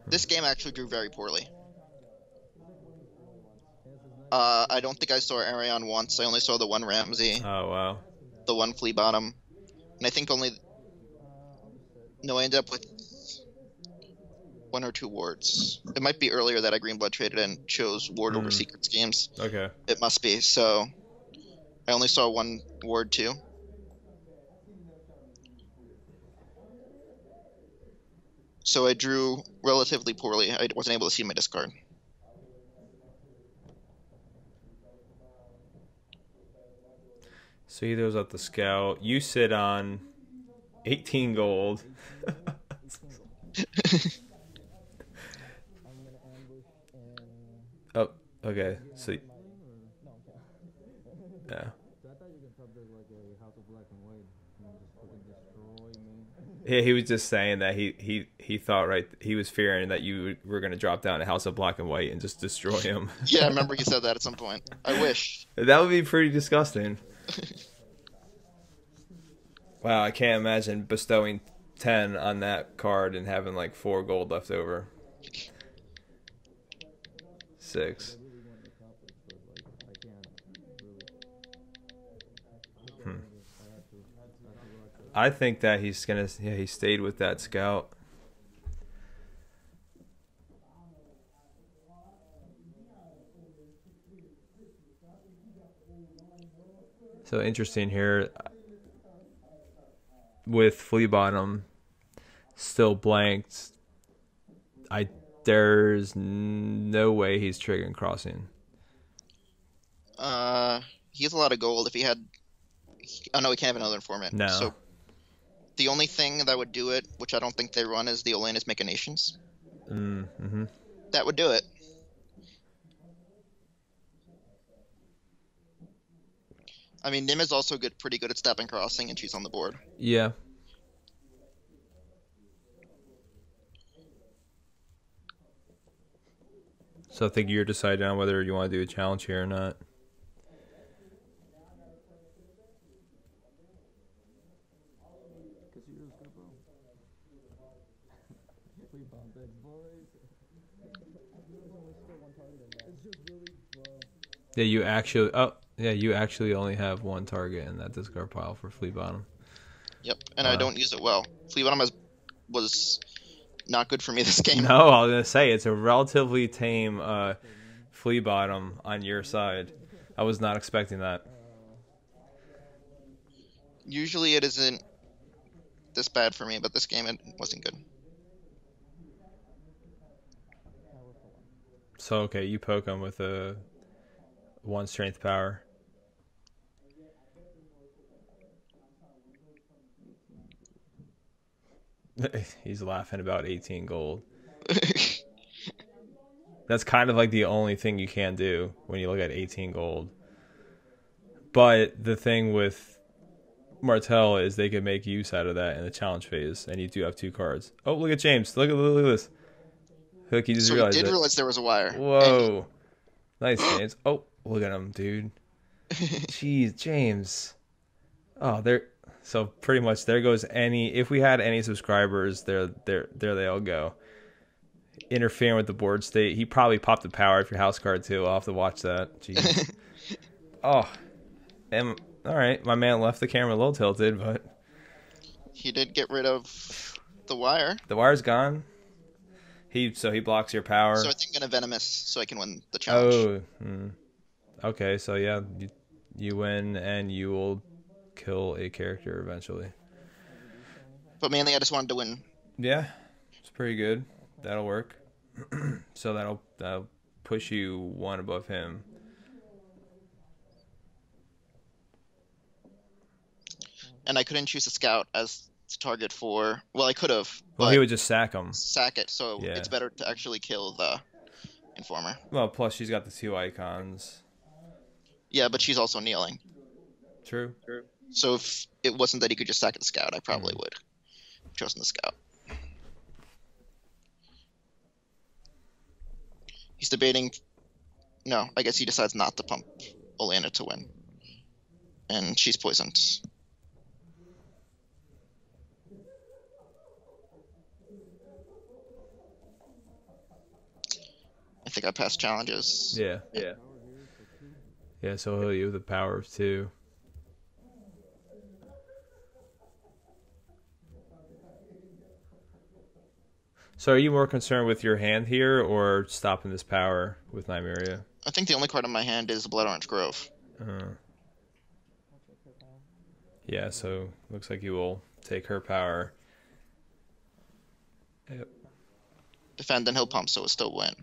This game actually drew very poorly. I don't think I saw Arion once. I only saw the one Ramsey. Oh, wow. The one Flea Bottom. And I think only... No, I ended up with 1 or 2 wards. It might be earlier that I Green Blood traded and chose ward over Secret Schemes. Okay. It must be. So I only saw 1 ward too. So I drew relatively poorly. I wasn't able to see my discard. So he throws out the scout. You sit on 18 gold. Oh, okay. So, yeah. Yeah, he was just saying that he thought he was fearing that you were going to drop down a House of Black and White and just destroy him. Yeah, I remember you said that at some point. I wish. That would be pretty disgusting. Wow, I can't imagine bestowing 10 on that card and having like 4 gold left over. 6. I think that he's gonna. Yeah, he stayed with that scout. So interesting here. With Flea Bottom still blanked, there's no way he's triggering crossing. He has a lot of gold. If he had, oh no, he can't have another informant. No. So the only thing that would do it, which I don't think they run, is the Olanus Machinations. That would do it. I mean, Nim is also pretty good at stepping crossing, and she's on the board. Yeah. So I think you're deciding on whether you want to do a challenge here or not. Yeah, you actually. Oh, yeah, you actually only have 1 target in that discard pile for Flea Bottom. Yep, and I don't use it well. Flea Bottom was not good for me this game. No, I was gonna say it's a relatively tame Flea Bottom on your side. I was not expecting that. Usually it isn't this bad for me, but this game it wasn't good. So okay, you poke him with a 1 strength power. He's laughing about 18 gold. That's kind of like the only thing you can do when you look at 18 gold. But the thing with Martell is they could make use out of that in the challenge phase, and you do have 2 cards. Oh, look at James. Look at this. Hook, you just so realized he did it. realize there was a wire. Whoa. Nice, James. Oh, Look at him, dude. Jeez, James. Oh, so pretty much there goes any. If we had any subscribers, there they all go. Interfering with the board state. He probably popped the power of your house card too. I'll have to watch that. Jeez. Oh, and all right. My man left the camera a little tilted, but he did get rid of the wire. The wire's gone. He blocks your power. So I think I'm gonna Venomous so I can win the challenge. Oh, okay. So yeah, you win and you will kill a character eventually. But mainly, I just wanted to win. Yeah, it's pretty good. That'll work. So that'll push you one above him. And I couldn't choose a scout as target for. Well, I could have. Well, he would just sack him. Sack it, so yeah. It's better to actually kill the informer. Well, plus she's got the 2 icons. Yeah, but she's also kneeling. True. So if it wasn't that he could just sack the scout, I probably would have chosen the scout. He's debating. No, I guess he decides not to pump Oleana to win. And she's poisoned. I think I passed challenges. Yeah, so he'll use the power of 2. So are you more concerned with your hand here or stopping this power with Nymeria? I think the only card in my hand is the Blood Orange Grove. Yeah, so looks like you will take her power. Yep. Defend and he'll pump, so it'll still win.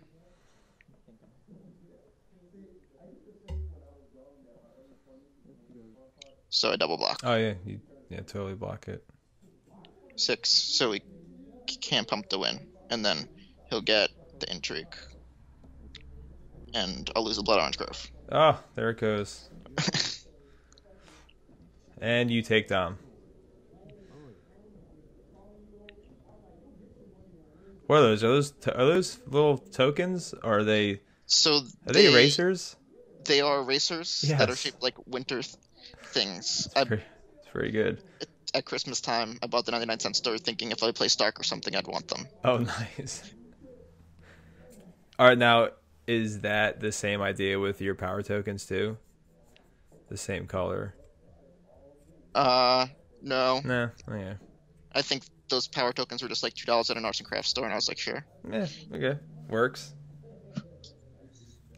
So I double block. Oh yeah, yeah, totally block it. 6, so he can't pump to win, and then he'll get the intrigue, and I'll lose the Blood Orange Grove. Oh, there it goes. And you take Dom. What are those? Are those little tokens? Or are they? So are they erasers? They are erasers that are shaped like winter things. It's pretty good. At Christmas time, I bought the 99-cent store thinking if I play Stark or something, I'd want them. Oh, nice. All right, now, is that the same idea with your power tokens, too? The same color? No. No, yeah. I think those power tokens were just like $2 at an arts and crafts store, and I was like, sure. Yeah, okay. Works.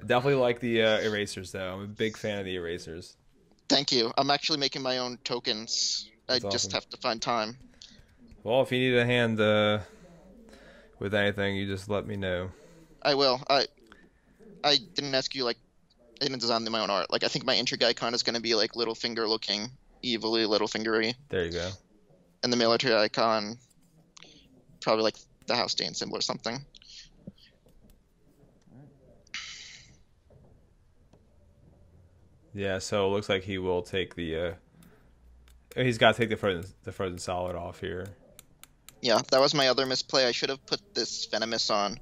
Definitely like the erasers, though. I'm a big fan of the erasers. Thank you. I'm actually making my own tokens. I just have to find time. Well, if you need a hand with anything, you just let me know. I will. I didn't ask you, like, I didn't design my own art. Like, I think my intrigue icon is going to be, like, Littlefinger looking evilly Littlefingery. There you go. And the military icon, probably, like, the House Dane symbol or something. Yeah, so it looks like he will take the he's got to take the frozen solid off here. Yeah, that was my other misplay. I should have put this Venomous on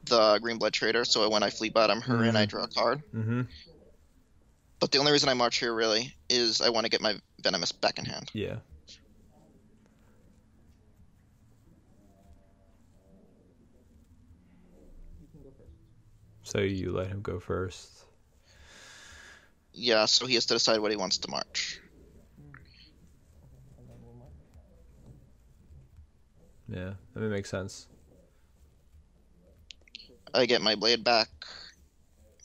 the Green Blood Trader, so when I Fleet Bottom her in, I draw a card. But the only reason I march here, really, is I want to get my Venomous back in hand. Yeah. So you let him go first. Yeah, so he has to decide what he wants to march. Yeah, that would make sense. I get my blade back.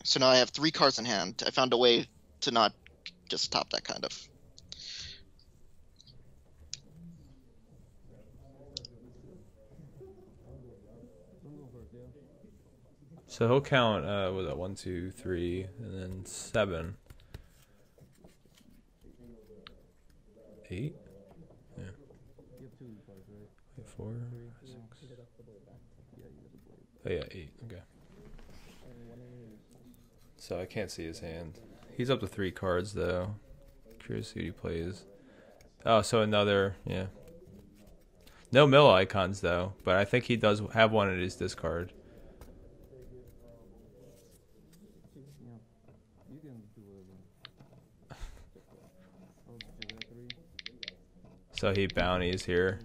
So now I have 3 cards in hand. I found a way to not just top that, kind of. So he'll count, was that 1, 2, 3, and then 7. 8? Yeah. 4, 6. Oh yeah, 8. Okay. So I can't see his hand. He's up to 3 cards though. Curious who he plays. Oh, so another, yeah. No mill icons though, but I think he does have one in his discard. So he bounties here.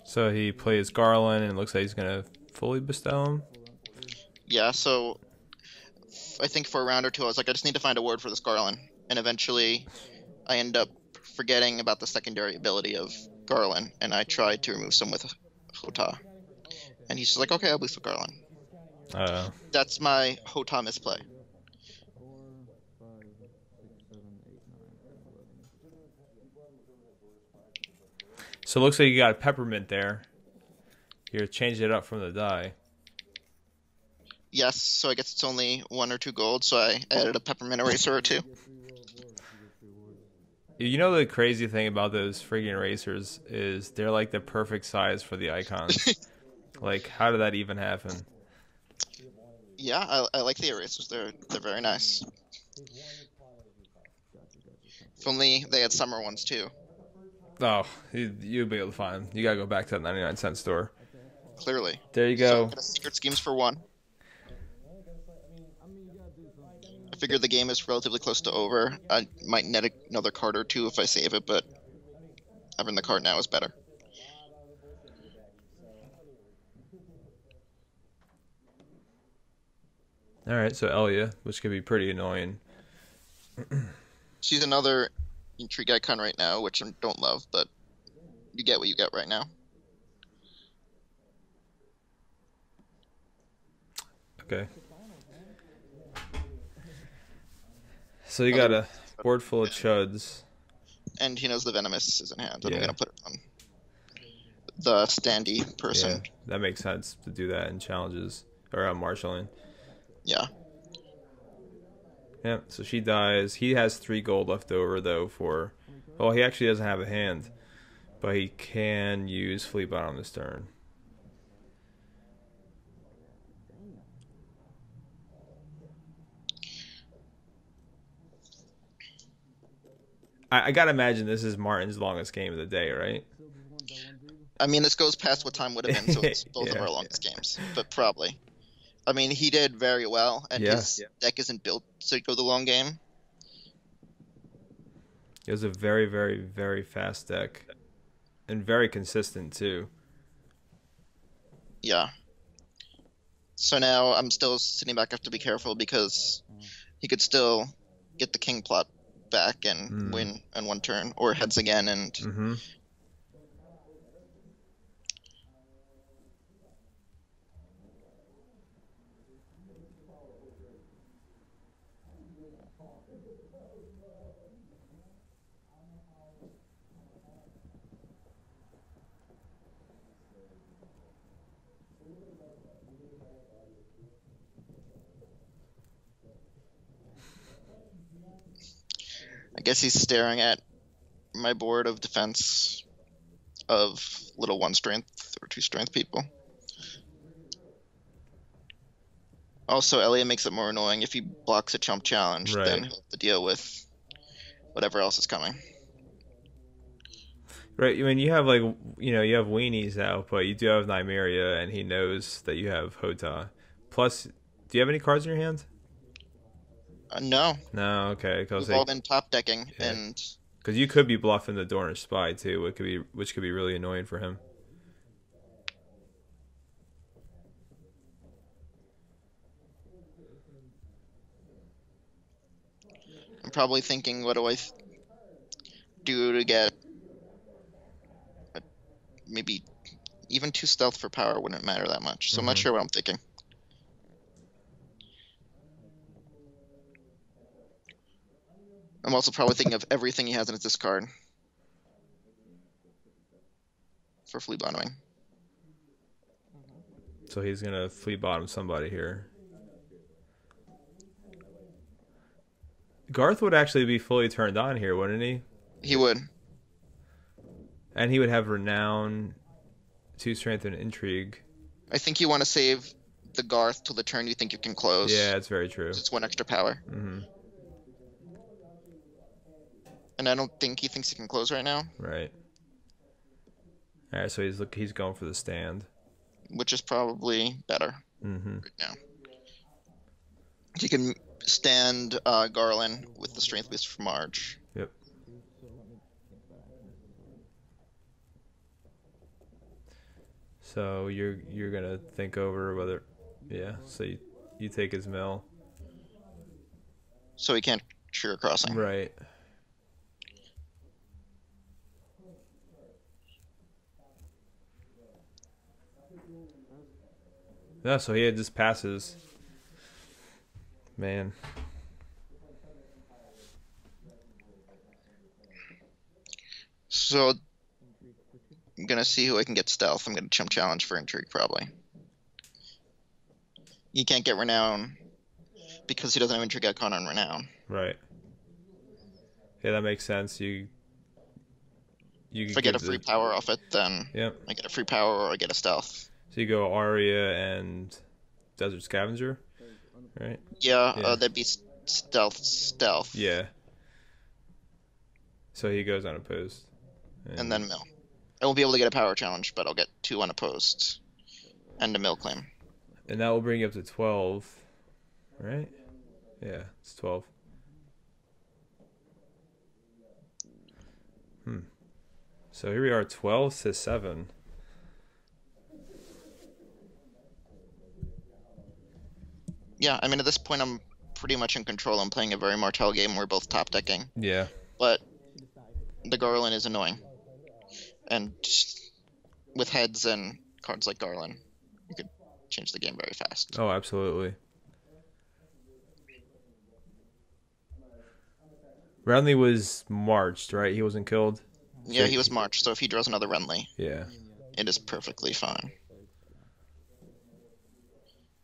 So he plays Garland, and it looks like he's going to fully bestow him. Yeah, so I think for a round or two, I was like, I just need to find a word for this Garland. And eventually, I end up forgetting about the secondary ability of Garland, and I tried to remove some with Hota. And he's just like, okay, I'll boost with Garland. That's my Hota misplay. So it looks like you got a peppermint there. Here, change it up from the die. Yes, so I guess it's only 1 or 2 gold, so I added a peppermint eraser or 2. You know the crazy thing about those friggin' erasers is they're like the perfect size for the icons. Like, how did that even happen? Yeah, I like the erasers. They're very nice. If only they had summer ones too. Oh, you'll be able to find them. You gotta go back to that 99-cent store. Clearly. There you go. So, secret schemes for 1. I figured the game is relatively close to over. I might net another card or 2 if I save it, but having the card now is better. All right, so Elia, which could be pretty annoying. She's another intrigue icon right now, which I don't love, but you get what you get right now. Okay. So you got a board full of chuds. And he knows the Venomous is in hand, and Yeah. I'm going to put it on the standee person. Yeah, that makes sense to do that in challenges, or marshalling. Yeah. Yeah, so she dies. He has 3 gold left over, though, for... Well, he actually doesn't have a hand, but he can use Fleet Bottom this turn. I gotta imagine this is Martin's longest game of the day, right? I mean, this goes past what time would have been, so it's both of our longest games, but probably. I mean, he did very well, and his deck isn't built to go the long game. It was a very, very, very fast deck, and very consistent, too. Yeah. So now I'm still sitting back, I have to be careful, because he could still get the king plot back and win on 1 turn, or heads again, and... I guess he's staring at my board of defense of little 1 strength or 2 strength people. Also, Elliot makes it more annoying if he blocks a chump challenge, then he'll have to deal with whatever else is coming. Right, I mean, you have, like, you have weenies out, but you do have Nymeria, and he knows that you have Hota. Plus, do you have any cards in your hand? No. No, okay. We've all been top decking, and... Because you could be bluffing the Dornish Spy, too, which could be really annoying for him. I'm probably thinking, what do I do to get... maybe even 2 stealth for power wouldn't matter that much, so I'm not sure what I'm thinking. I'm also probably thinking of everything he has in his discard for flea bottoming. So he's going to flea bottom somebody here. Garth would actually be fully turned on here, wouldn't he? He would. And he would have Renown, 2 Strength, and Intrigue. I think you want to save the Garth till the turn you think you can close. Yeah, that's very true. It's 1 extra power. And I don't think he thinks he can close right now. Right. All right, so he's going for the stand. Which is probably better right now. He can stand Garland with the strength boost from Marge. Yep. So you're gonna think over whether, yeah. So you take his mill. So he can't trigger crossing. Right. Yeah, so he just passes. Man. So I'm gonna see who I can get stealth. I'm gonna chump challenge for intrigue probably. You can't get renown because he doesn't have intrigue icon on renown. Right. Yeah, that makes sense. You if I get a free power off it, then yep. I get a free power or I get a stealth. So you go Aria and Desert Scavenger, right? Yeah, that'd be stealth. Yeah. So he goes unopposed. And then mill. I won't be able to get a power challenge, but I'll get 2 unopposed and a mill claim. And that will bring you up to 12, right? Yeah, it's 12. So here we are, 12 to 7. Yeah, I mean, at this point, I'm pretty much in control. I'm playing a very Martell game. We're both top decking. Yeah. But the Garland is annoying. And with heads and cards like Garland, you could change the game very fast. Oh, absolutely. Renly was marched, right? He wasn't killed? Yeah, he was marched, so if he draws another Renly, yeah, it is perfectly fine.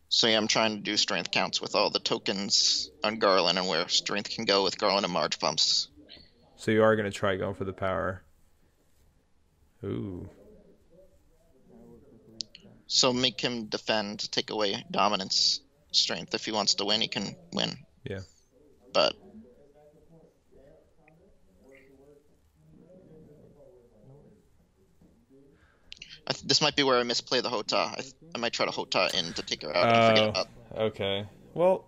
So yeah, I'm trying to do strength counts with all the tokens on Garland and where strength can go with Garland and Marge pumps. So you are going to try going for the power. Ooh. So make him defend, take away dominance strength. If he wants to win, he can win. Yeah. But this might be where I misplay the Hota. I might try to Hota in to take her out and forget about. Okay. Well,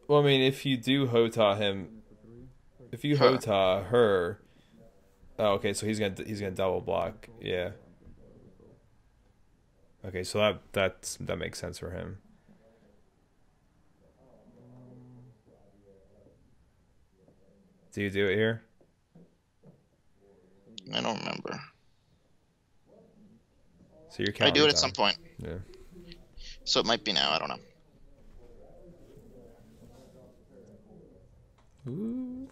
I mean, if you do Hota him, if you Hota her, oh, okay, so he's gonna double block. Yeah. Okay, so that makes sense for him. Do you do it here? I don't remember. So you're counting I do it down. at some point. Yeah. So it might be now. I don't know. Ooh.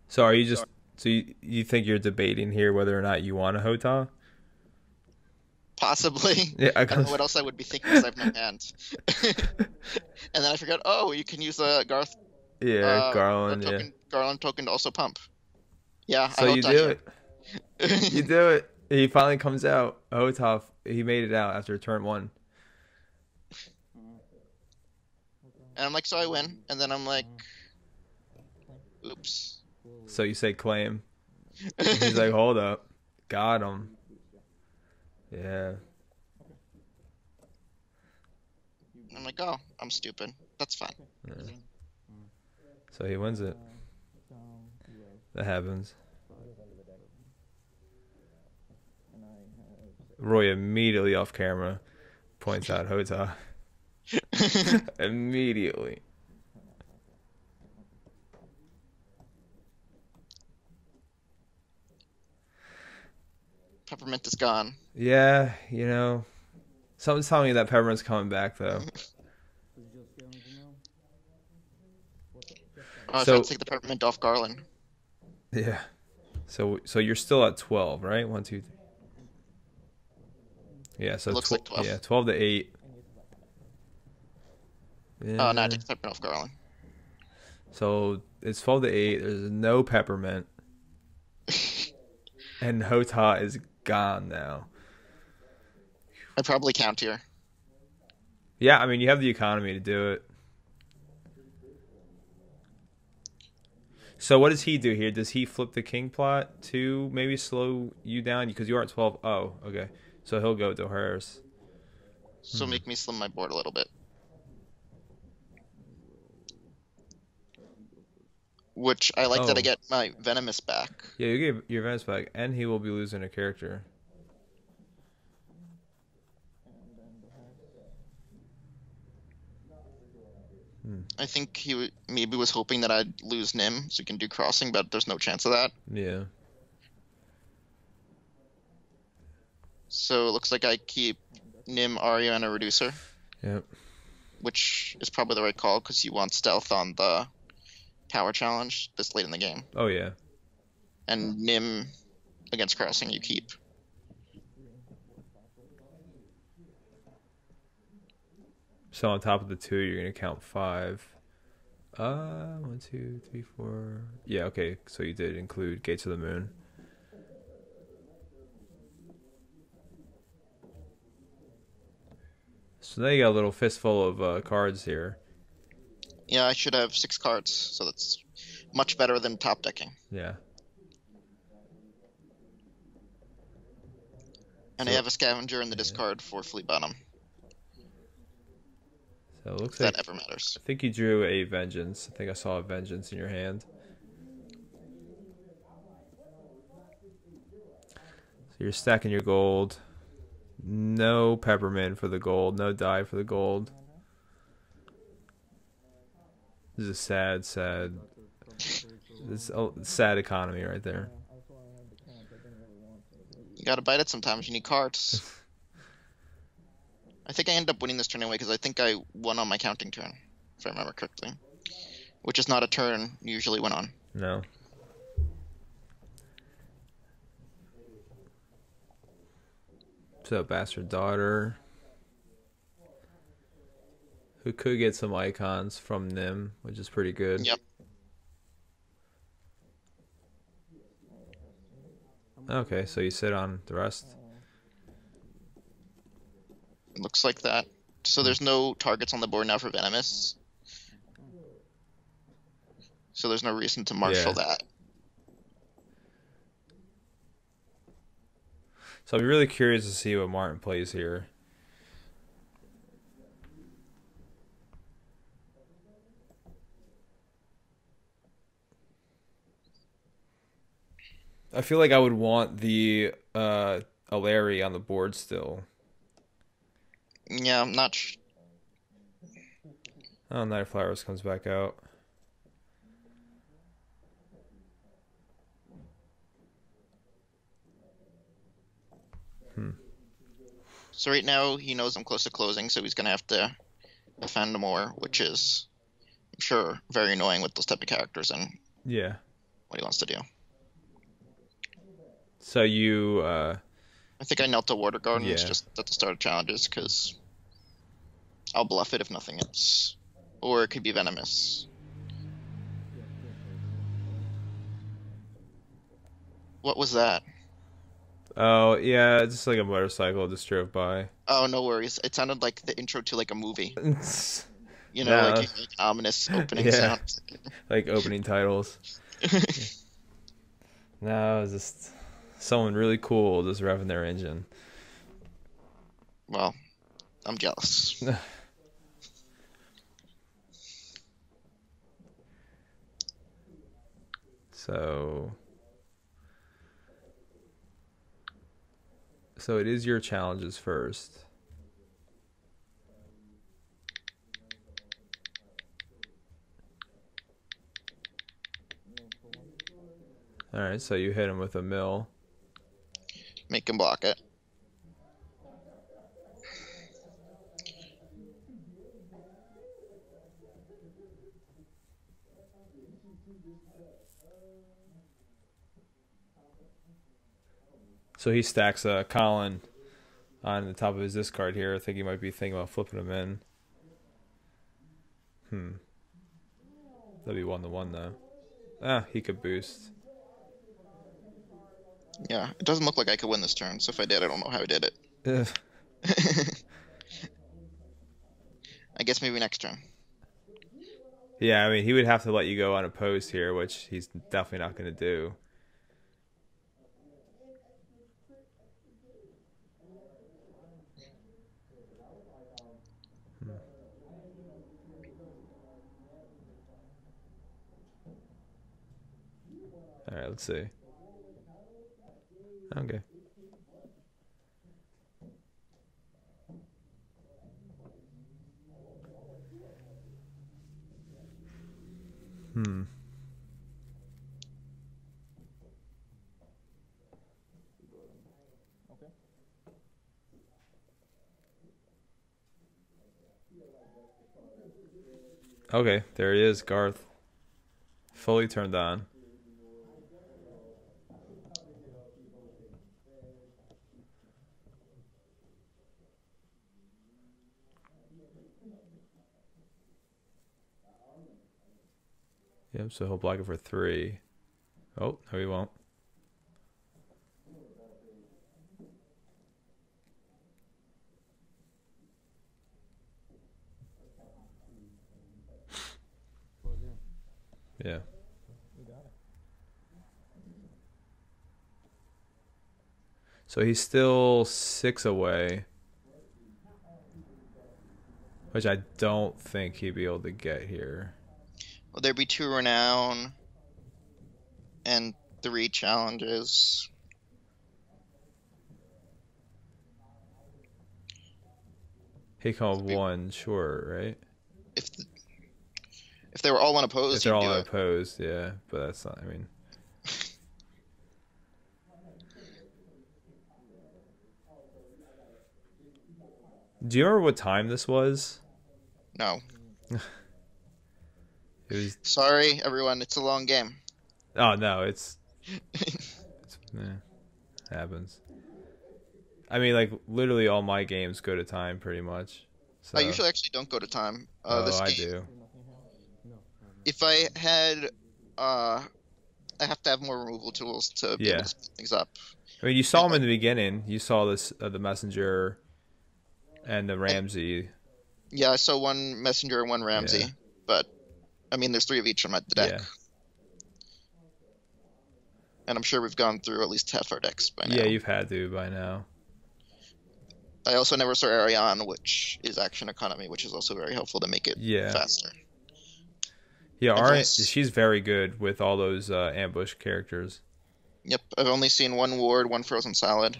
So are you just so you think you're debating here whether or not you want a Hota? Possibly. Yeah, I don't know what else I would be thinking because I have no hand. And then I forgot, oh, you can use a Garland. Yeah. Garland token to also pump. Yeah, so you do it. You do it. He finally comes out. Hota, he made it out after turn 1. And I'm like, so I win. And then I'm like, oops. So you say claim. He's like, hold up. Got him. Yeah. I'm like, oh, I'm stupid. That's fine. Yeah. So he wins it. That happens. Roy immediately off camera points out Hota. Immediately. Peppermint is gone. Yeah, you know. Something's telling me that Peppermint's coming back, though. I tried to take the Peppermint off Garland. Yeah. So you're still at 12, right? 1, 2, 3. Yeah, so looks like 12. Yeah, 12 to 8. Yeah. Oh, no, I take the Peppermint off Garland. So it's 12 to 8. There's no peppermint. And Hota is gone now. I'd probably count here. Yeah, I mean, you have the economy to do it. So what does he do here? Does he flip the king plot to maybe slow you down? Because you are at 12. Oh, okay. So he'll go to hers. So make me slim my board a little bit. Which I like that I get my Venomous back. Yeah, you get your Venomous back, and he will be losing a character. I think he maybe was hoping that I'd lose Nim, so he can do crossing, but there's no chance of that. Yeah. So it looks like I keep Nim, Arya, and a Reducer. Yep. Which is probably the right call, because you want stealth on the power challenge this late in the game. Oh, yeah. And Nim against crossing you keep. So on top of the 2, you're going to count 5. 1, 2, 3, 4. Yeah, okay. So you did include Gates of the Moon. So now you got a little fistful of cards here. Yeah, I should have 6 cards, so that's much better than top decking. Yeah. And I have a Scavenger in the discard for Fleet Bottom. So it looks if like that ever matters. I think you drew a Vengeance. I think I saw a Vengeance in your hand. So you're stacking your gold. No peppermint for the gold. No dye for the gold. This is a sad. This is a sad economy right there. You gotta bite it sometimes. You need cards. I think I end up winning this turn anyway because I think I won on my counting turn, if I remember correctly. Which is not a turn you usually win on. No. So Bastard Daughter, who could get some icons from Nim, which is pretty good. Yep. Okay, so you sit on the rest. It looks like that. So there's no targets on the board now for Venomous. So there's no reason to marshal that. So I'll be really curious to see what Martin plays here. I feel like I would want the Alary on the board still. Yeah, I'm not Oh, Night of Flowers comes back out. So right now he knows I'm close to closing, so he's gonna have to defend more, which is, I'm sure, very annoying with those type of characters and what he wants to do. So you I think I knelt to Water Gardens just at the start of challenges because I'll bluff it if nothing else. Or it could be Venomous. What was that? Oh, yeah, it's just like a motorcycle just drove by. Oh, no worries. It sounded like the intro to like a movie. You know, No. like ominous opening sound. Like opening titles. No, it's just someone really cool just revving their engine. Well, I'm jealous. So it is your challenges first. Alright, so you hit him with a mill. Make him block it. So he stacks a Colin on the top of his discard here. I think he might be thinking about flipping him in. That'd be 1-1 though. Ah, he could boost. Yeah, it doesn't look like I could win this turn, so if I did, I don't know how I did it. I guess maybe next turn. Yeah, I mean, he would have to let you go unopposed here, which he's definitely not going to do. All right, let's see. Okay. Okay, there he is, Garth. Fully turned on. Yep, so he'll block it for 3. Oh, no he won't. Yeah. So he's still 6 away, which I don't think he'd be able to get here. Will there be 2 renown and 3 challenges? He come up 1, sure, right? If they were all unopposed, if they're all unopposed, yeah, but that's not. I mean, do you remember what time this was? No. It was. Sorry, everyone. It's a long game. Oh no, it's happens. I mean, like literally all my games go to time pretty much. So. I usually actually don't go to time. This game, I do. If I had, I have to have more removal tools to be able to speed things up. I mean, you saw them in the beginning. You saw this, the messenger, and the Ramsey. Yeah, I saw 1 messenger and 1 Ramsey, but I mean, there's 3 of each on the deck. Yeah. And I'm sure we've gone through at least half our decks by now. Yeah, you've had to by now. I also never saw Ariane, which is action economy, which is also very helpful to make it faster. Yeah, she's very good with all those ambush characters. Yep, I've only seen 1 ward, 1 frozen salad.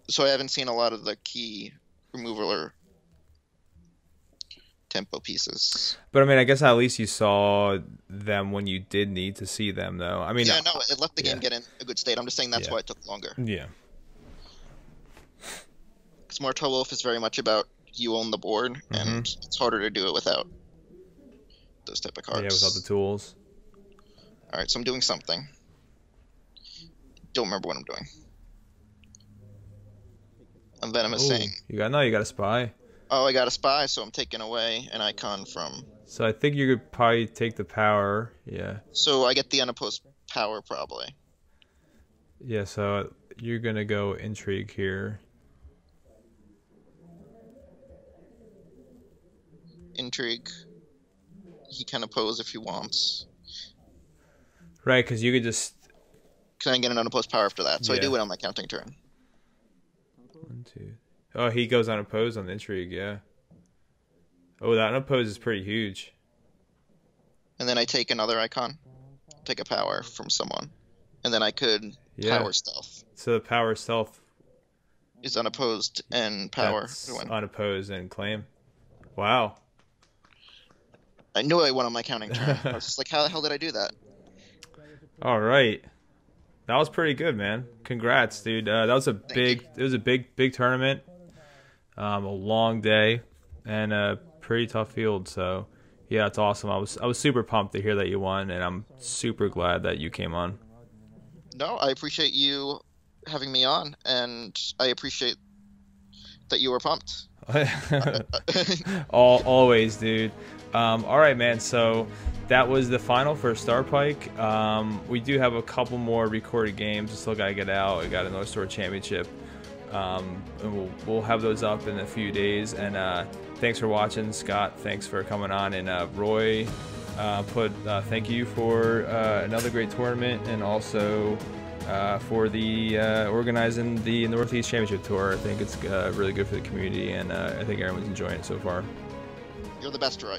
So I haven't seen a lot of the key removal or tempo pieces. But I mean, I guess at least you saw them when you did need to see them, though. I mean, yeah, no, it left the game get in a good state. I'm just saying that's why it took longer. Yeah. Because Martell Wolf is very much about you own the board, and it's harder to do it without those type of cards. Yeah, without the tools. All right, so I'm doing something. Don't remember what I'm doing. I'm venomous saying. You got a spy. Oh, I got a spy, so I'm taking away an icon from. So I think you could probably take the power. Yeah. So I get the unopposed power probably. Yeah. So you're gonna go intrigue here. Intrigue. He can oppose if he wants. Right, because you could just. Can I get an unopposed power after that? So I do win on my counting turn. 1, 2. Oh, he goes unopposed on the intrigue, yeah. Oh, that unopposed is pretty huge. And then I take another icon. Take a power from someone. And then I could power stealth. So the power stealth is unopposed and power. Unopposed and claim. Wow. I knew I won on my counting turn. I was just like, how the hell did I do that? All right. That was pretty good, man. Congrats, dude. That was a big tournament. A long day and a pretty tough field. So, yeah, it's awesome. I was super pumped to hear that you won, and I'm super glad that you came on. No, I appreciate you having me on, and I appreciate that you were pumped. Always, dude. All right, man. So that was the final for Starpike. We do have a couple more recorded games. We still gotta get out. We got a North Store Championship. And we'll have those up in a few days. And thanks for watching, Scott. Thanks for coming on. And Roy, thank you for another great tournament, and also for the organizing the Northeast Championship Tour. I think it's really good for the community, and I think everyone's enjoying it so far. You're the best, Roy.